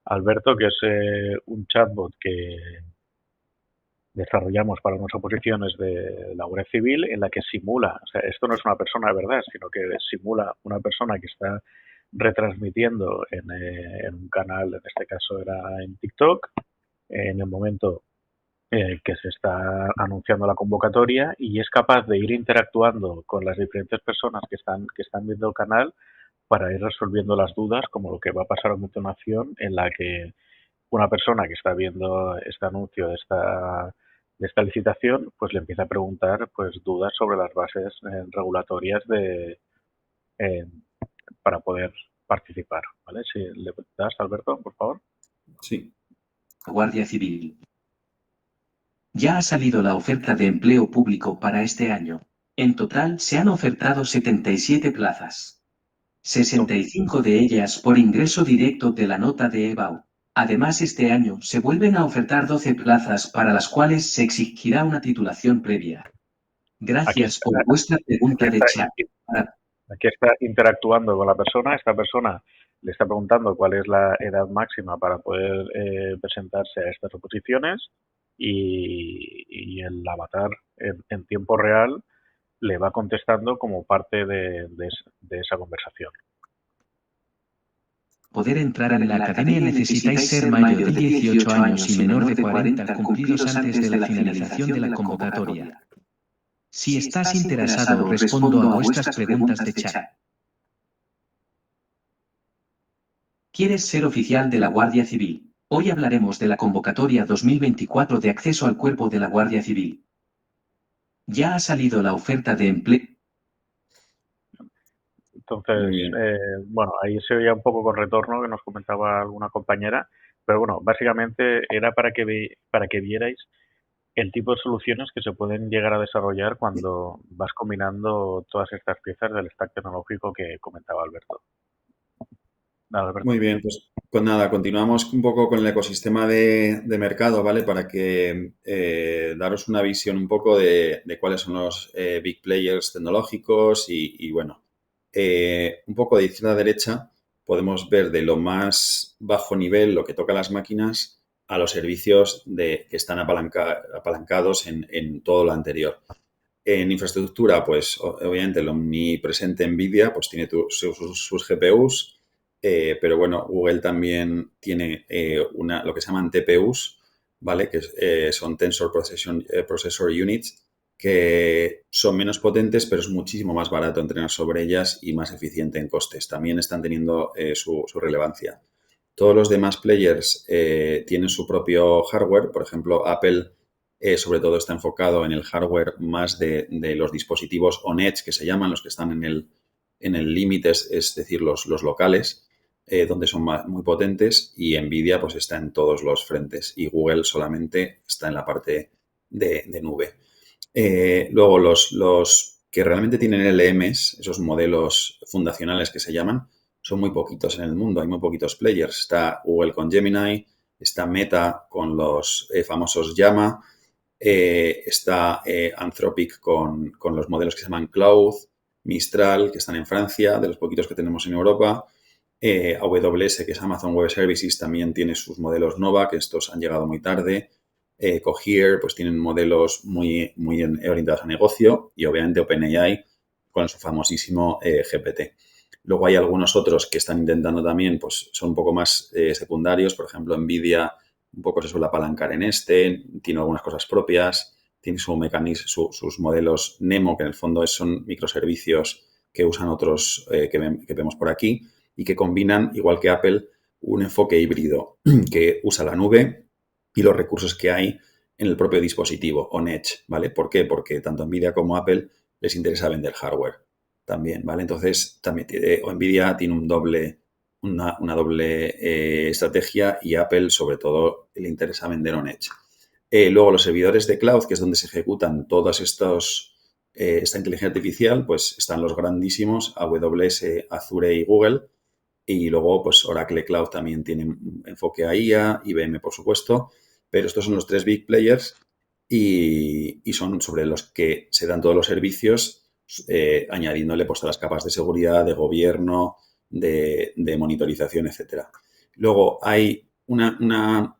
Alberto, que es un chatbot que desarrollamos para unas oposiciones de la Guardia Civil en la que simula, o sea, esto no es una persona de verdad, sino que simula una persona que está retransmitiendo en un canal, en este caso era en TikTok, en el momento que se está anunciando la convocatoria, y es capaz de ir interactuando con las diferentes personas que están viendo el canal para ir resolviendo las dudas, como lo que va a pasar a continuación, en la que una persona que está viendo este anuncio de esta licitación, pues le empieza a preguntar pues dudas sobre las bases regulatorias para poder participar, ¿vale? Si le das, Alberto, por favor. Sí. Guardia Civil. Ya ha salido la oferta de empleo público para este año. En total se han ofertado 77 plazas. 65 de ellas por ingreso directo de la nota de EBAU. Además, este año se vuelven a ofertar 12 plazas para las cuales se exigirá una titulación previa. Gracias por vuestra pregunta de chat. Aquí está interactuando con la persona. Esta persona le está preguntando cuál es la edad máxima para poder presentarse a estas oposiciones, y el avatar en tiempo real le va contestando como parte de esa conversación. Poder entrar en la academia necesitáis ser mayor de 18 años y menor de 40 cumplidos antes de la finalización de la convocatoria. Si estás interesado, respondo a vuestras preguntas de chat. ¿Quieres ser oficial de la Guardia Civil? Hoy hablaremos de la convocatoria 2024 de acceso al cuerpo de la Guardia Civil. Ya ha salido la oferta de empleo. Entonces, bueno, ahí se oía un poco con retorno que nos comentaba alguna compañera, pero bueno, básicamente era para que vierais el tipo de soluciones que se pueden llegar a desarrollar cuando vas combinando todas estas piezas del stack tecnológico que comentaba Alberto. Nada, Alberto. Muy bien, pues nada, continuamos un poco con el ecosistema de mercado, ¿vale? Para que daros una visión un poco de cuáles son los big players tecnológicos y bueno, un poco de izquierda a derecha podemos ver de lo más bajo nivel, lo que toca las máquinas, a los servicios que están apalancados en todo lo anterior. En infraestructura, pues obviamente el omnipresente NVIDIA pues tiene sus GPUs, pero bueno, Google también tiene lo que se llaman TPUs, ¿vale? Que son Tensor Processor Units, que son menos potentes, pero es muchísimo más barato entrenar sobre ellas y más eficiente en costes. También están teniendo su relevancia. Todos los demás players tienen su propio hardware. Por ejemplo, Apple sobre todo está enfocado en el hardware más de los dispositivos on-edge, que se llaman, los que están en el límite, es decir, los locales, donde son muy potentes, y NVIDIA pues está en todos los frentes y Google solamente está en la parte de nube. Luego, los que realmente tienen LMs, esos modelos fundacionales que se llaman, son muy poquitos en el mundo, hay muy poquitos players. Está Google con Gemini, está Meta con los famosos Llama, está Anthropic con los modelos que se llaman Cloud, Mistral, que están en Francia, de los poquitos que tenemos en Europa. AWS, que es Amazon Web Services, también tiene sus modelos Nova, que estos han llegado muy tarde. Cohere, pues tienen modelos muy orientados a negocio, y obviamente OpenAI con su famosísimo GPT. Luego hay algunos otros que están intentando también, pues son un poco más secundarios. Por ejemplo, NVIDIA un poco se suele apalancar en tiene algunas cosas propias, tiene su mecanismo, sus modelos Nemo, que en el fondo son microservicios que usan otros que vemos por aquí y que combinan, igual que Apple, un enfoque híbrido que usa la nube y los recursos que hay en el propio dispositivo, on-edge, ¿vale? ¿Por qué? Porque tanto Nvidia como Apple les interesa vender hardware también, ¿vale? Entonces, también Nvidia tiene una doble estrategia y Apple, sobre todo, le interesa vender on-edge. Luego, los servidores de cloud, que es donde se ejecutan todas esta inteligencia artificial, pues están los grandísimos AWS, Azure y Google. Y luego, pues Oracle Cloud también tiene un enfoque a IA, IBM, por supuesto, pero estos son los 3 big players y son sobre los que se dan todos los servicios, añadiéndole pues todas las capas de seguridad, de gobierno, de monitorización, etcétera. Luego hay una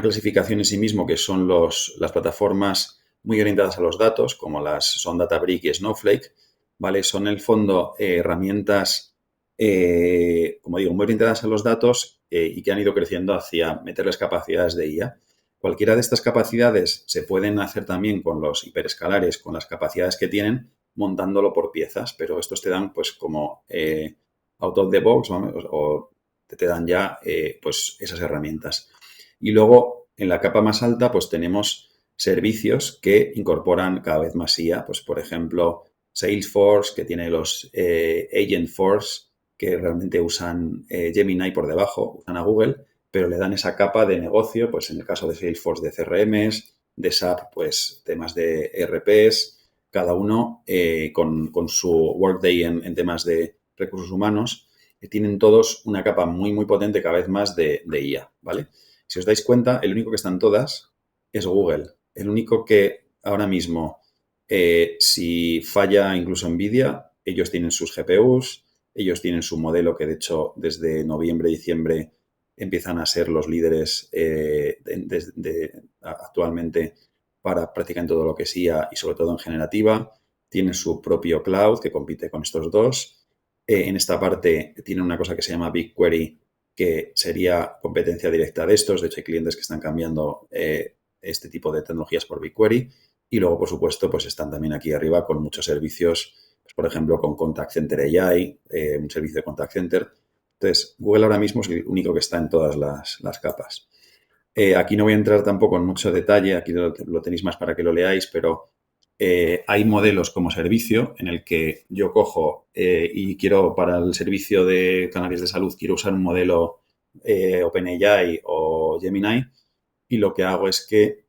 clasificación en sí mismo que son las plataformas muy orientadas a los datos, como son Databricks y Snowflake, ¿vale? Son en el fondo herramientas, como digo, muy orientadas a los datos y que han ido creciendo hacia meterles capacidades de IA. Cualquiera de estas capacidades se pueden hacer también con los hiperescalares, con las capacidades que tienen, montándolo por piezas, pero estos te dan pues como out of the box, ¿no? O te dan ya pues esas herramientas. Y luego en la capa más alta pues tenemos servicios que incorporan cada vez más IA, pues por ejemplo Salesforce, que tiene los Agentforce, que realmente usan Gemini por debajo, usan a Google, pero le dan esa capa de negocio, pues en el caso de Salesforce de CRMs, de SAP, pues temas de ERPs, cada uno con su Workday en temas de recursos humanos, tienen todos una capa muy, muy potente cada vez más de IA, ¿vale? Si os dais cuenta, el único que están todas es Google. El único que ahora mismo, si falla incluso Nvidia, ellos tienen sus GPUs, ellos tienen su modelo que, de hecho, desde noviembre, diciembre empiezan a ser los líderes actualmente para prácticamente todo lo que es IA y sobre todo en generativa. Tienen su propio cloud que compite con estos dos. En esta parte tienen una cosa que se llama BigQuery, que sería competencia directa de estos. De hecho, hay clientes que están cambiando este tipo de tecnologías por BigQuery. Y luego, por supuesto, pues están también aquí arriba con muchos servicios, pues, por ejemplo, con Contact Center AI, un servicio de Contact Center. Entonces, Google ahora mismo es el único que está en todas las capas. Aquí no voy a entrar tampoco en mucho detalle, aquí lo tenéis más para que lo leáis, pero hay modelos como servicio en el que yo cojo y quiero, para el servicio de cannabis de salud, quiero usar un modelo OpenAI o Gemini, y lo que hago es que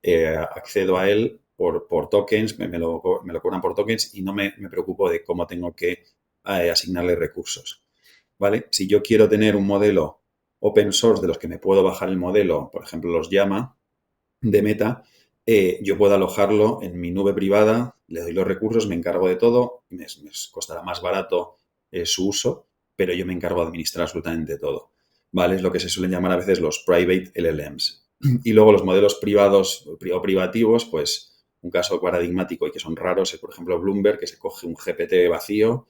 accedo a él por tokens, me lo cobran por tokens y no me preocupo de cómo tengo que asignarle recursos, ¿vale? Si yo quiero tener un modelo open source de los que me puedo bajar el modelo, por ejemplo, los Llama de Meta, yo puedo alojarlo en mi nube privada, le doy los recursos, me encargo de todo, me costará más barato su uso, pero yo me encargo de administrar absolutamente todo, ¿vale? Es lo que se suelen llamar a veces los private LLMs. Y luego los modelos privados o privativos, pues un caso paradigmático y que son raros es, por ejemplo, Bloomberg, que se coge un GPT vacío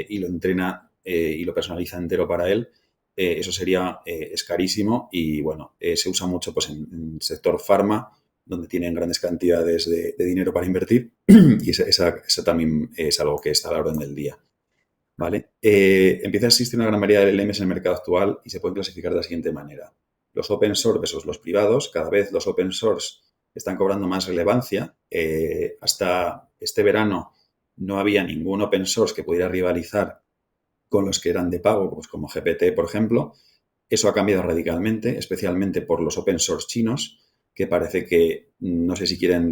y lo entrena y lo personaliza entero para él. Eso sería, es carísimo y, bueno, se usa mucho pues en el sector farma, donde tienen grandes cantidades de dinero para invertir y eso también es algo que está a la orden del día, ¿vale? Empieza a existir una gran variedad de LLMs en el mercado actual y se pueden clasificar de la siguiente manera. Los open source versus los privados. Cada vez los open source están cobrando más relevancia. Hasta este verano no había ningún open source que pudiera rivalizar con los que eran de pago, pues como GPT, por ejemplo. Eso ha cambiado radicalmente, especialmente por los open source chinos, que parece que no sé si quieren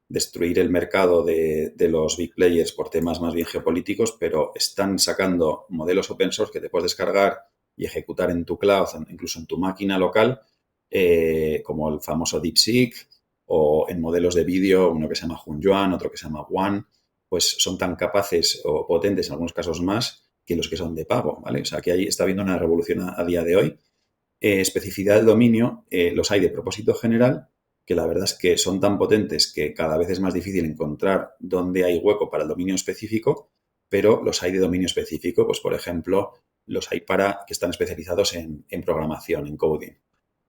destruir el mercado de los big players por temas más bien geopolíticos, pero están sacando modelos open source que te puedes descargar y ejecutar en tu cloud, incluso en tu máquina local, como el famoso DeepSeek, o en modelos de vídeo, uno que se llama Hunyuan, otro que se llama One, pues son tan capaces o potentes en algunos casos más que los que son de pago, ¿vale? O sea, que ahí está habiendo una revolución a día de hoy. Especificidad del dominio, los hay de propósito general, que la verdad es que son tan potentes que cada vez es más difícil encontrar dónde hay hueco para el dominio específico, pero los hay de dominio específico, pues por ejemplo, los hay que están especializados en programación, en coding,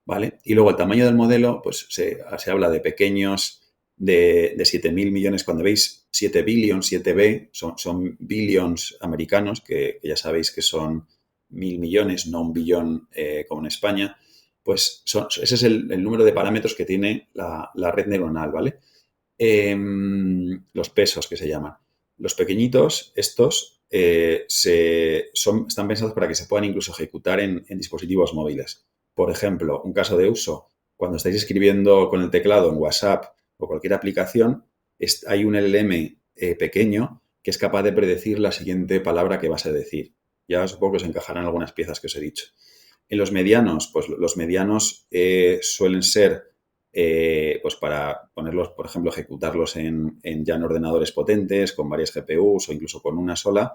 ¿vale? Y luego el tamaño del modelo, pues se habla de pequeños, de 7.000 millones. Cuando veis 7 billions, 7B, son billions americanos, que ya sabéis que son 1.000 millones, no 1 billón como en España, pues ese es el número de parámetros que tiene la red neuronal, ¿vale? Los pesos que se llaman. Los pequeñitos, estos, están pensados para que se puedan incluso ejecutar en dispositivos móviles. Por ejemplo, un caso de uso, cuando estáis escribiendo con el teclado en WhatsApp o cualquier aplicación, hay un LLM pequeño que es capaz de predecir la siguiente palabra que vas a decir. Ya supongo que os encajarán algunas piezas que os he dicho. En los medianos, pues los medianos suelen ser pues para ponerlos, por ejemplo, ejecutarlos ya en ordenadores potentes, con varias GPUs o incluso con una sola,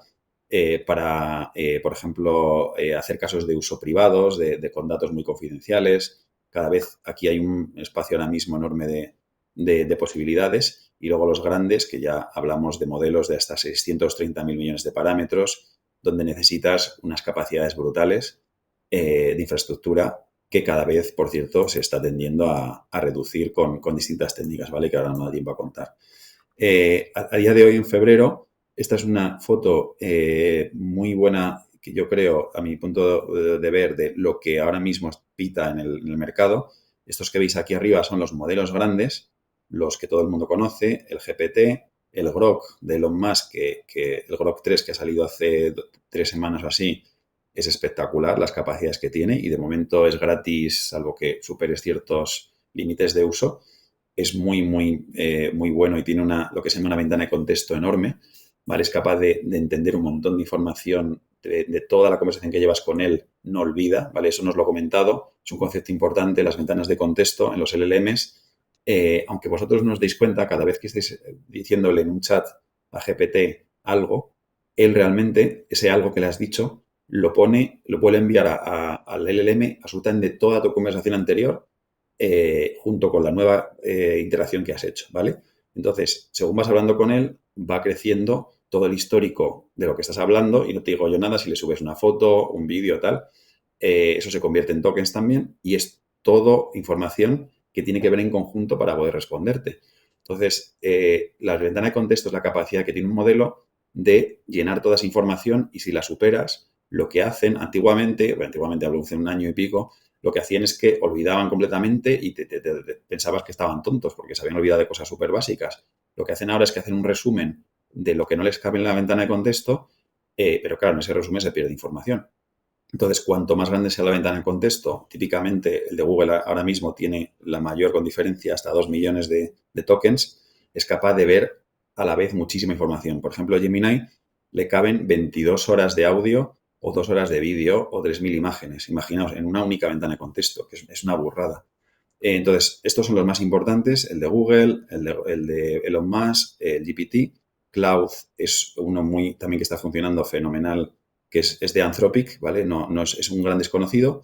para, por ejemplo, hacer casos de uso privados, con datos muy confidenciales. Cada vez aquí hay un espacio ahora mismo enorme de posibilidades. Y luego los grandes, que ya hablamos de modelos de hasta 630.000 millones de parámetros, donde necesitas unas capacidades brutales de infraestructura que cada vez, por cierto, se está tendiendo a reducir con distintas técnicas, ¿vale? Que ahora no da tiempo a contar. A día de hoy, en febrero, esta es una foto muy buena que yo creo, a mi punto de ver, de lo que ahora mismo pita en el mercado. Estos que veis aquí arriba son los modelos grandes, los que todo el mundo conoce, el GPT, el Grok de Elon Musk, que el Grok 3 que ha salido hace 3 semanas o así, es espectacular las capacidades que tiene y de momento es gratis, salvo que superes ciertos límites de uso. Es muy bueno y tiene lo que se llama una ventana de contexto enorme, ¿vale? Es capaz de entender un montón de información de toda la conversación que llevas con él, no olvida, ¿vale? Eso nos lo he comentado, es un concepto importante, las ventanas de contexto en los LLMs. Aunque vosotros no os deis cuenta, cada vez que estéis diciéndole en un chat a GPT algo, él realmente, ese algo que le has dicho, lo puede enviar al LLM absolutamente toda tu conversación anterior junto con la nueva interacción que has hecho, ¿vale? Entonces, según vas hablando con él, va creciendo todo el histórico de lo que estás hablando y no te digo yo nada si le subes una foto, un vídeo, tal. Eso se convierte en tokens también y es todo información que tiene que ver en conjunto para poder responderte. Entonces, la ventana de contexto es la capacidad que tiene un modelo de llenar toda esa información y si la superas, lo que hacen antiguamente hablo hace un año y pico, lo que hacían es que olvidaban completamente y pensabas que estaban tontos porque se habían olvidado de cosas súper básicas. Lo que hacen ahora es que hacen un resumen de lo que no les cabe en la ventana de contexto, pero claro, en ese resumen se pierde información. Entonces, cuanto más grande sea la ventana de contexto, típicamente el de Google ahora mismo tiene la mayor con diferencia, hasta 2 millones de tokens, es capaz de ver a la vez muchísima información. Por ejemplo, a Gemini le caben 22 horas de audio o 2 horas de vídeo o 3.000 imágenes. Imaginaos, en una única ventana de contexto, que es una burrada. Entonces, estos son los más importantes, el de Google, el de Elon Musk, el GPT. Cloud es uno también que está funcionando fenomenal, que es de Anthropic, ¿vale? No es un gran desconocido.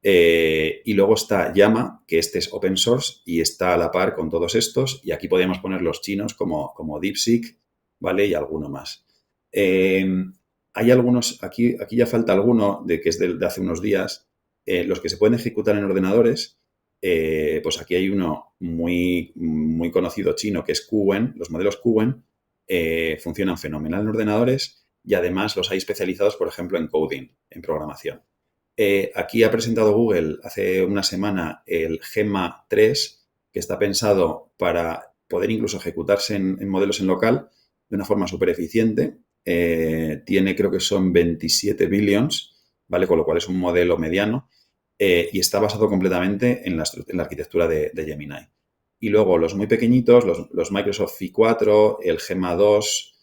Y luego está Llama, que este es open source y está a la par con todos estos. Y aquí podríamos poner los chinos como DeepSeek, ¿vale? Y alguno más. Hay algunos, aquí ya falta alguno que es de hace unos días, los que se pueden ejecutar en ordenadores. Pues aquí hay uno muy conocido chino que es Qwen. Los modelos Qwen funcionan fenomenal en ordenadores y además los hay especializados, por ejemplo, en coding, en programación. Aquí ha presentado Google hace una semana el Gemma 3, que está pensado para poder incluso ejecutarse en modelos en local de una forma súper eficiente. Tiene, creo que son 27 billions, ¿vale? Con lo cual es un modelo mediano y está basado completamente en la arquitectura de Gemini. Y luego los muy pequeñitos, los Microsoft Phi 4, el Gemma 2,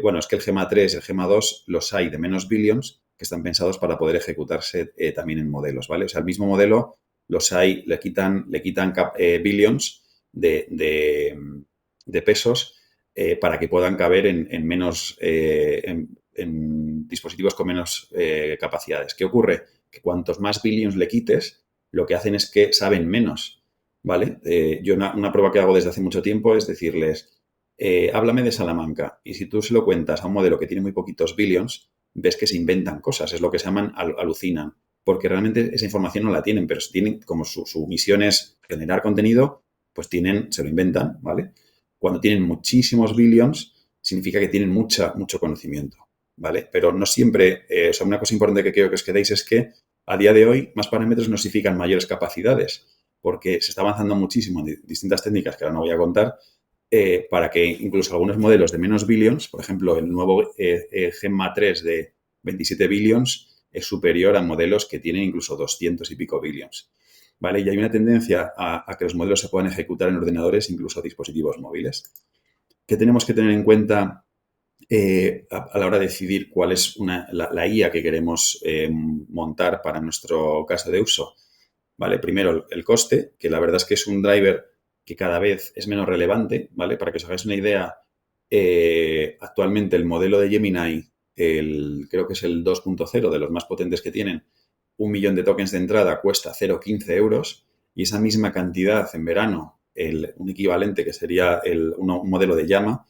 bueno, es que el Gemma 3 y el Gemma 2 los hay de menos billions que están pensados para poder ejecutarse también en modelos, ¿vale? O sea, el mismo modelo los hay, le quitan billions de pesos para que puedan caber en menos, en dispositivos con menos capacidades. ¿Qué ocurre? Que cuantos más billions le quites, lo que hacen es que saben menos, ¿vale? Yo una prueba que hago desde hace mucho tiempo es decirles, háblame de Salamanca. Y si tú se lo cuentas a un modelo que tiene muy poquitos billions, ves que se inventan cosas, es lo que se llaman alucinan, porque realmente esa información no la tienen, pero tienen, como su misión es generar contenido, pues se lo inventan, ¿vale? Cuando tienen muchísimos billions, significa que tienen mucho conocimiento, ¿vale? Pero no siempre, o sea, una cosa importante que quiero que os quedéis es que a día de hoy más parámetros no significan mayores capacidades, porque se está avanzando muchísimo en distintas técnicas que ahora no voy a contar, para que incluso algunos modelos de menos billions, por ejemplo, el nuevo Gemma 3 de 27 billions es superior a modelos que tienen incluso 200 y pico billions, ¿vale? Y hay una tendencia a que los modelos se puedan ejecutar en ordenadores, incluso dispositivos móviles. ¿Qué tenemos que tener en cuenta a la hora de decidir cuál es la IA que queremos montar para nuestro caso de uso? ¿Vale? Primero, el coste, que la verdad es que es un driver que cada vez es menos relevante, ¿vale? Para que os hagáis una idea, actualmente el modelo de Gemini, creo que es el 2.0 de los más potentes que tienen, 1 millón de tokens de entrada cuesta 0,15 euros y esa misma cantidad en verano, un equivalente que sería un modelo de Llama,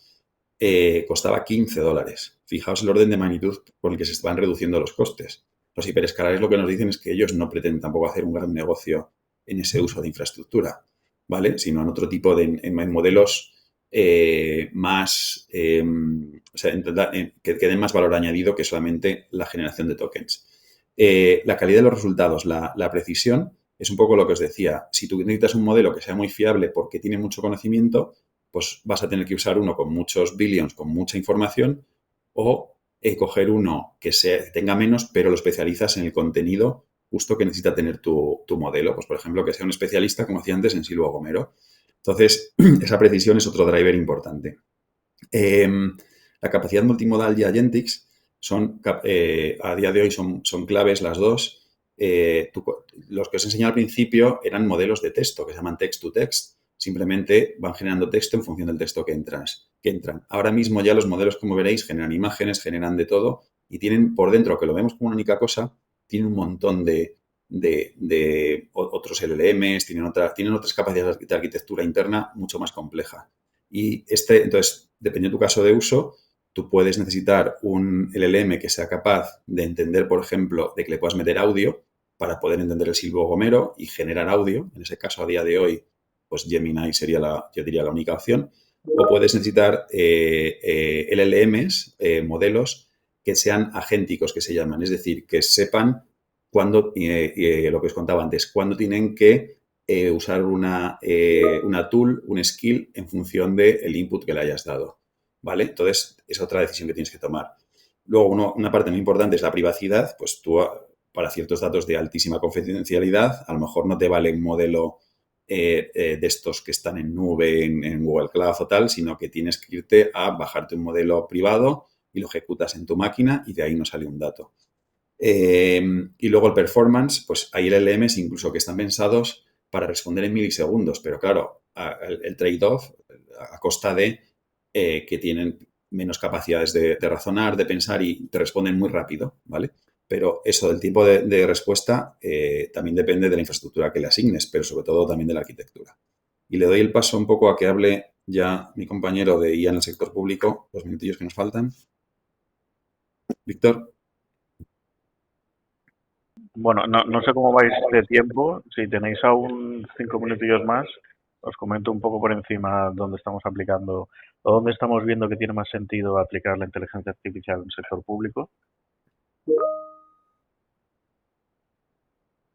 costaba $15. Fijaos el orden de magnitud con el que se están reduciendo los costes. Los hiperescalares lo que nos dicen es que ellos no pretenden tampoco hacer un gran negocio en ese uso de infraestructura, ¿vale? Sino en otro tipo en modelos más, o sea, que den más valor añadido que solamente la generación de tokens. La calidad de los resultados, la precisión, es un poco lo que os decía. Si tú necesitas un modelo que sea muy fiable porque tiene mucho conocimiento, pues vas a tener que usar uno con muchos billions, con mucha información, o coger uno que tenga menos, pero lo especializas en el contenido justo que necesita tener tu modelo. Pues, por ejemplo, que sea un especialista, como hacía antes, en Silvo Gomero. Entonces, esa precisión es otro driver importante. La capacidad multimodal y Agentix a día de hoy son claves las dos. Los que os enseñé al principio eran modelos de texto que se llaman text-to-text. Simplemente van generando texto en función del texto que entran. Ahora mismo ya los modelos, como veréis, generan imágenes, generan de todo y tienen por dentro, que lo vemos como una única cosa, tienen un montón de otros LLMs, tienen otras capacidades de arquitectura interna mucho más compleja. Y entonces, dependiendo de tu caso de uso, tú puedes necesitar un LLM que sea capaz de entender, por ejemplo, de que le puedas meter audio para poder entender el Silvo Gomero y generar audio. En ese caso, a día de hoy, pues Gemini sería yo diría, la única opción. O puedes necesitar LLMs, modelos que sean agénticos, que se llaman. Es decir, que sepan cuándo, lo que os contaba antes, cuándo tienen que usar una tool, un skill, en función del input que le hayas dado, ¿vale? Entonces, es otra decisión que tienes que tomar. Luego, una parte muy importante es la privacidad. Pues tú, para ciertos datos de altísima confidencialidad, a lo mejor no te vale un modelo de estos que están en nube, en Google Cloud o tal, sino que tienes que irte a bajarte un modelo privado y lo ejecutas en tu máquina y de ahí no sale un dato. Y luego el performance, pues hay LLMs incluso que están pensados para responder en milisegundos, pero claro, el trade-off a costa de que tienen menos capacidades de razonar, de pensar y te responden muy rápido, ¿vale? Pero eso del tiempo de respuesta también depende de la infraestructura que le asignes, pero sobre todo también de la arquitectura. Y le doy el paso un poco a que hable ya mi compañero de IA en el sector público, los minutillos que nos faltan. Víctor. Bueno, no sé cómo vais de tiempo. Si tenéis aún 5 minutillos más, os comento un poco por encima dónde estamos aplicando o dónde estamos viendo que tiene más sentido aplicar la inteligencia artificial en el sector público.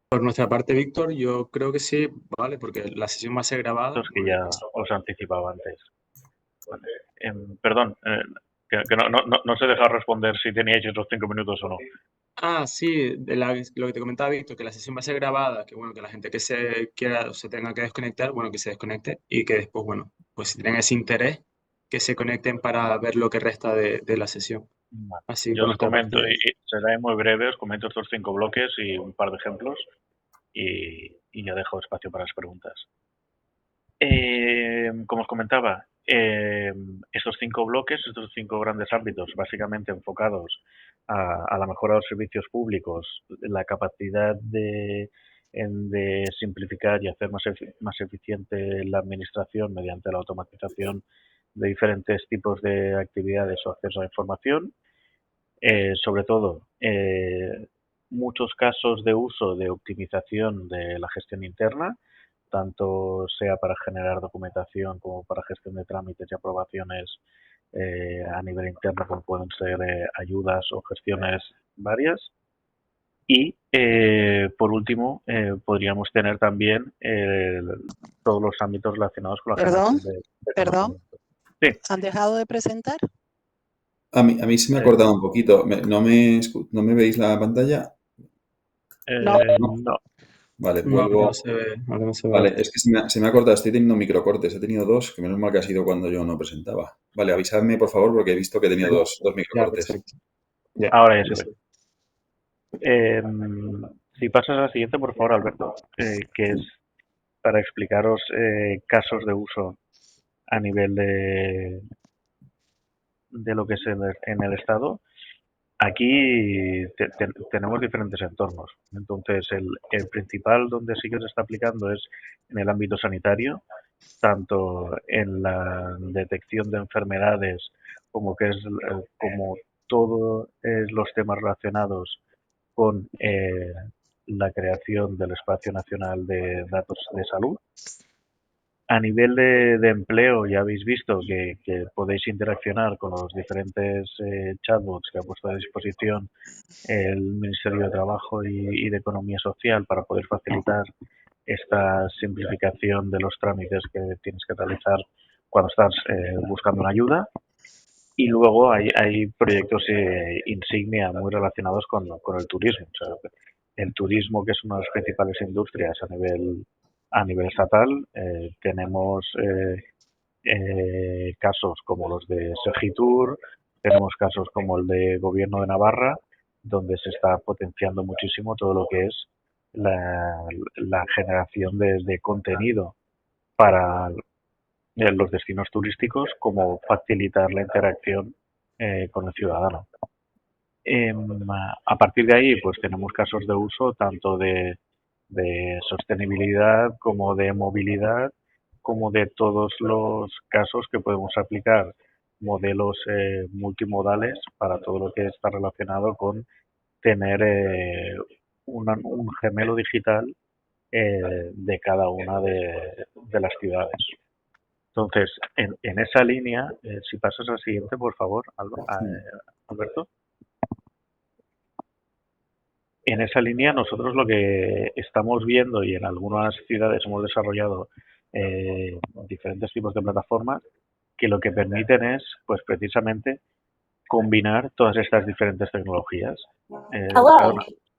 Por nuestra parte, Víctor, yo creo que sí, vale, porque la sesión va a ser grabada. Esto es que ya os anticipaba antes. Vale. Perdón, que no se deja responder si teníais esos 5 minutos o no. Ah, sí, lo que te comentaba, Víctor, que la sesión va a ser grabada, que bueno, que la gente que se quiera o se tenga que desconectar, bueno, que se desconecte y que después, bueno, pues si tienen ese interés, que se conecten para ver lo que resta de la sesión. Vale. Así, Yo os comento, y será muy breve, os comento estos 5 bloques y un par de ejemplos y ya dejo espacio para las preguntas. Como os comentaba, estos 5 bloques, estos 5 grandes ámbitos, básicamente enfocados a la mejora de los servicios públicos, la capacidad de simplificar y hacer más eficiente la administración mediante la automatización de diferentes tipos de actividades o acceso a la información. Sobre todo, muchos casos de uso de optimización de la gestión interna, tanto sea para generar documentación como para gestión de trámites y aprobaciones a nivel interno, como pueden ser ayudas o gestiones varias. Y por último, podríamos tener también todos los ámbitos relacionados con la Perdón, generación de perdón. conocimiento. Sí. ¿Han dejado de presentar? A mí se me ha cortado un poquito. ¿No me veis la pantalla? No. No. Vale, No, vuelvo. no se ve, no se ve. Vale, es que se me ha cortado. Estoy teniendo microcortes. He tenido dos, que menos mal que ha sido cuando yo no presentaba. Vale, avisadme, por favor, porque he visto que he tenido dos Ya, microcortes. perfecto. Ya, Ahora ya ya se ve. Si pasas a la siguiente, por favor, Alberto, que es para explicaros casos de uso a nivel de lo que es en el Estado. Aquí tenemos diferentes entornos. Entonces, el principal donde sí que se está aplicando es en el ámbito sanitario, tanto en la detección de enfermedades como como todos los temas relacionados con la creación del Espacio Nacional de Datos de Salud. A nivel de empleo, ya habéis visto que podéis interaccionar con los diferentes chatbots que ha puesto a disposición el Ministerio de Trabajo y de Economía Social para poder facilitar esta simplificación de los trámites que tienes que realizar cuando estás buscando una ayuda. Y luego hay proyectos insignia muy relacionados con el turismo. O sea, el turismo, que es una de las principales industrias a nivel estatal, tenemos casos como los de Segitur, tenemos casos como el de Gobierno de Navarra, donde se está potenciando muchísimo todo lo que es la generación de contenido para los destinos turísticos, como facilitar la interacción con el ciudadano. A partir de ahí, pues tenemos casos de uso tanto de sostenibilidad como de movilidad, como de todos los casos que podemos aplicar modelos multimodales para todo lo que está relacionado con tener un gemelo digital de cada una de las ciudades. Entonces, en esa línea, si pasas al siguiente, por favor, Alberto. En esa línea, nosotros lo que estamos viendo, y en algunas ciudades hemos desarrollado diferentes tipos de plataformas, que lo que permiten es, pues precisamente, combinar todas estas diferentes tecnologías. Hello,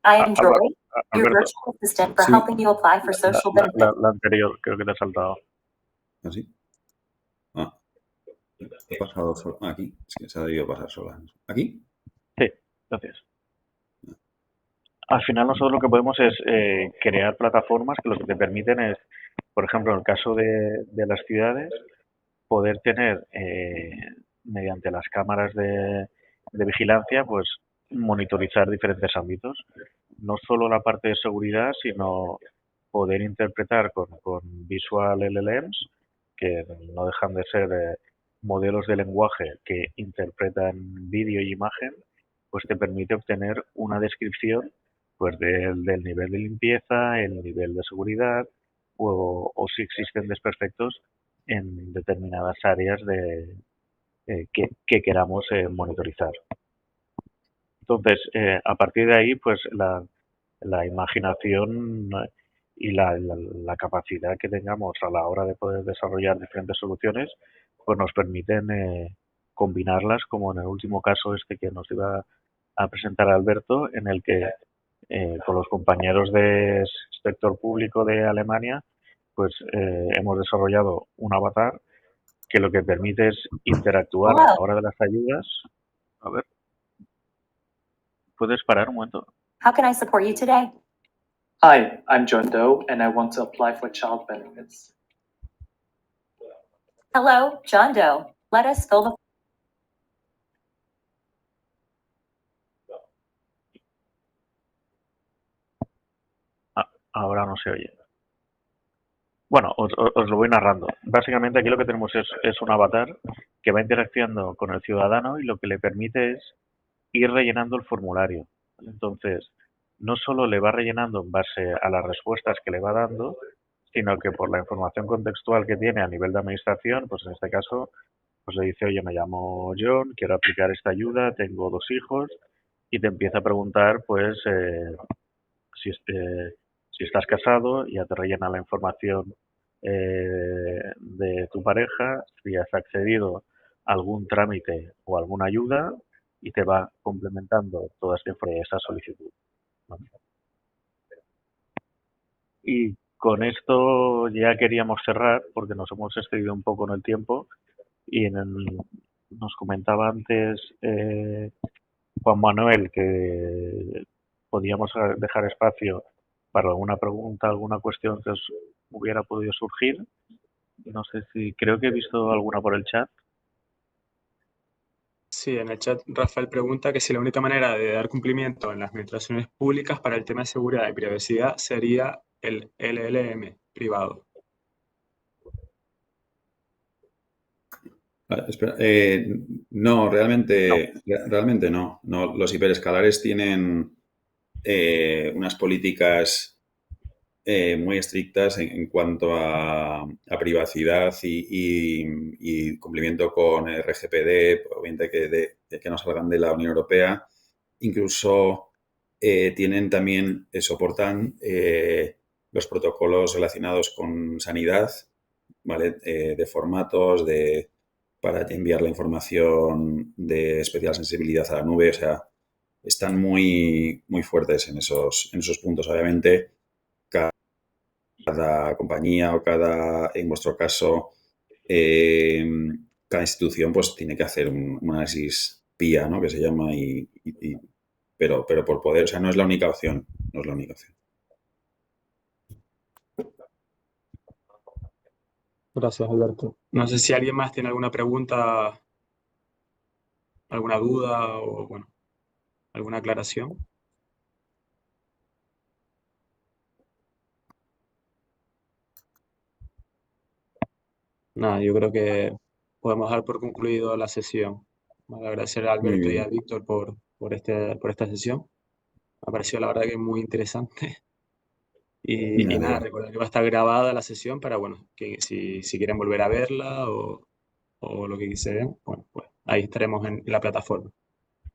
I am Joy, your Alberto, virtual assistant for Sí. helping you apply for social benefits. la anterior, creo que te ha saltado. ¿Así? He pasado solo. Aquí. Es que se ha debido pasar sola. ¿Aquí? Sí, gracias. Al final nosotros lo que podemos es crear plataformas que lo que te permiten es, por ejemplo, en el caso de las ciudades, poder tener mediante las cámaras de vigilancia, pues monitorizar diferentes ámbitos. No solo la parte de seguridad, sino poder interpretar con Visual LLMs, que no dejan de ser modelos de lenguaje que interpretan vídeo y imagen, pues te permite obtener una descripción pues del nivel de limpieza, el nivel de seguridad o si existen desperfectos en determinadas áreas que queramos monitorizar. Entonces, a partir de ahí, pues la imaginación y la capacidad que tengamos a la hora de poder desarrollar diferentes soluciones, pues nos permiten combinarlas, como en el último caso este que nos iba a presentar Alberto, en el que con los compañeros del sector público de Alemania, pues hemos desarrollado un avatar que lo que permite es interactuar a la hora de las ayudas. A ver, ¿puedes parar un momento? How can I support you today? Hi, I'm John Doe and I want to apply for child benefits. Hello, John Doe. Let us fill the Ahora no se oye. Bueno, os lo voy narrando. Básicamente aquí lo que tenemos es un avatar que va interaccionando con el ciudadano y lo que le permite es ir rellenando el formulario. Entonces, no solo le va rellenando en base a las respuestas que le va dando, sino que por la información contextual que tiene a nivel de administración, pues en este caso pues le dice, oye, me llamo John, quiero aplicar esta ayuda, tengo 2 hijos, y te empieza a preguntar, pues, si estás casado, ya te rellena la información de tu pareja, si has accedido a algún trámite o alguna ayuda, y te va complementando toda esa solicitud, ¿no? Y con esto ya queríamos cerrar, porque nos hemos excedido un poco en el tiempo, y nos comentaba antes Juan Manuel que podíamos dejar espacio para alguna pregunta, alguna cuestión que os hubiera podido surgir. No sé si, creo que he visto alguna por el chat. Sí, en el chat Rafael pregunta que si la única manera de dar cumplimiento en las administraciones públicas para el tema de seguridad y privacidad sería el LLM privado. Espera, no, realmente no. Los hiperescalares tienen unas políticas muy estrictas en cuanto a privacidad y cumplimiento con el RGPD, obviamente que no salgan de la Unión Europea. Incluso tienen también, soportan los protocolos relacionados con sanidad, ¿vale? De formatos, para enviar la información de especial sensibilidad a la nube. O sea, están muy, muy fuertes en esos puntos. Obviamente, cada compañía o en vuestro caso, cada institución pues tiene que hacer un análisis PIA, ¿no? Que se llama, pero por poder, o sea, no es la única opción, no es la única opción. Gracias, Alberto. No sé si alguien más tiene alguna pregunta, alguna duda o, bueno, alguna aclaración. Nada, yo creo que podemos dar por concluido la sesión. Vale, agradecer a Alberto y a Víctor por esta sesión. Me ha parecido la verdad que muy interesante. Y nada, recordar que va a estar grabada la sesión para, bueno, que si quieren volver a verla o lo que quieran, bueno, pues ahí estaremos en la plataforma.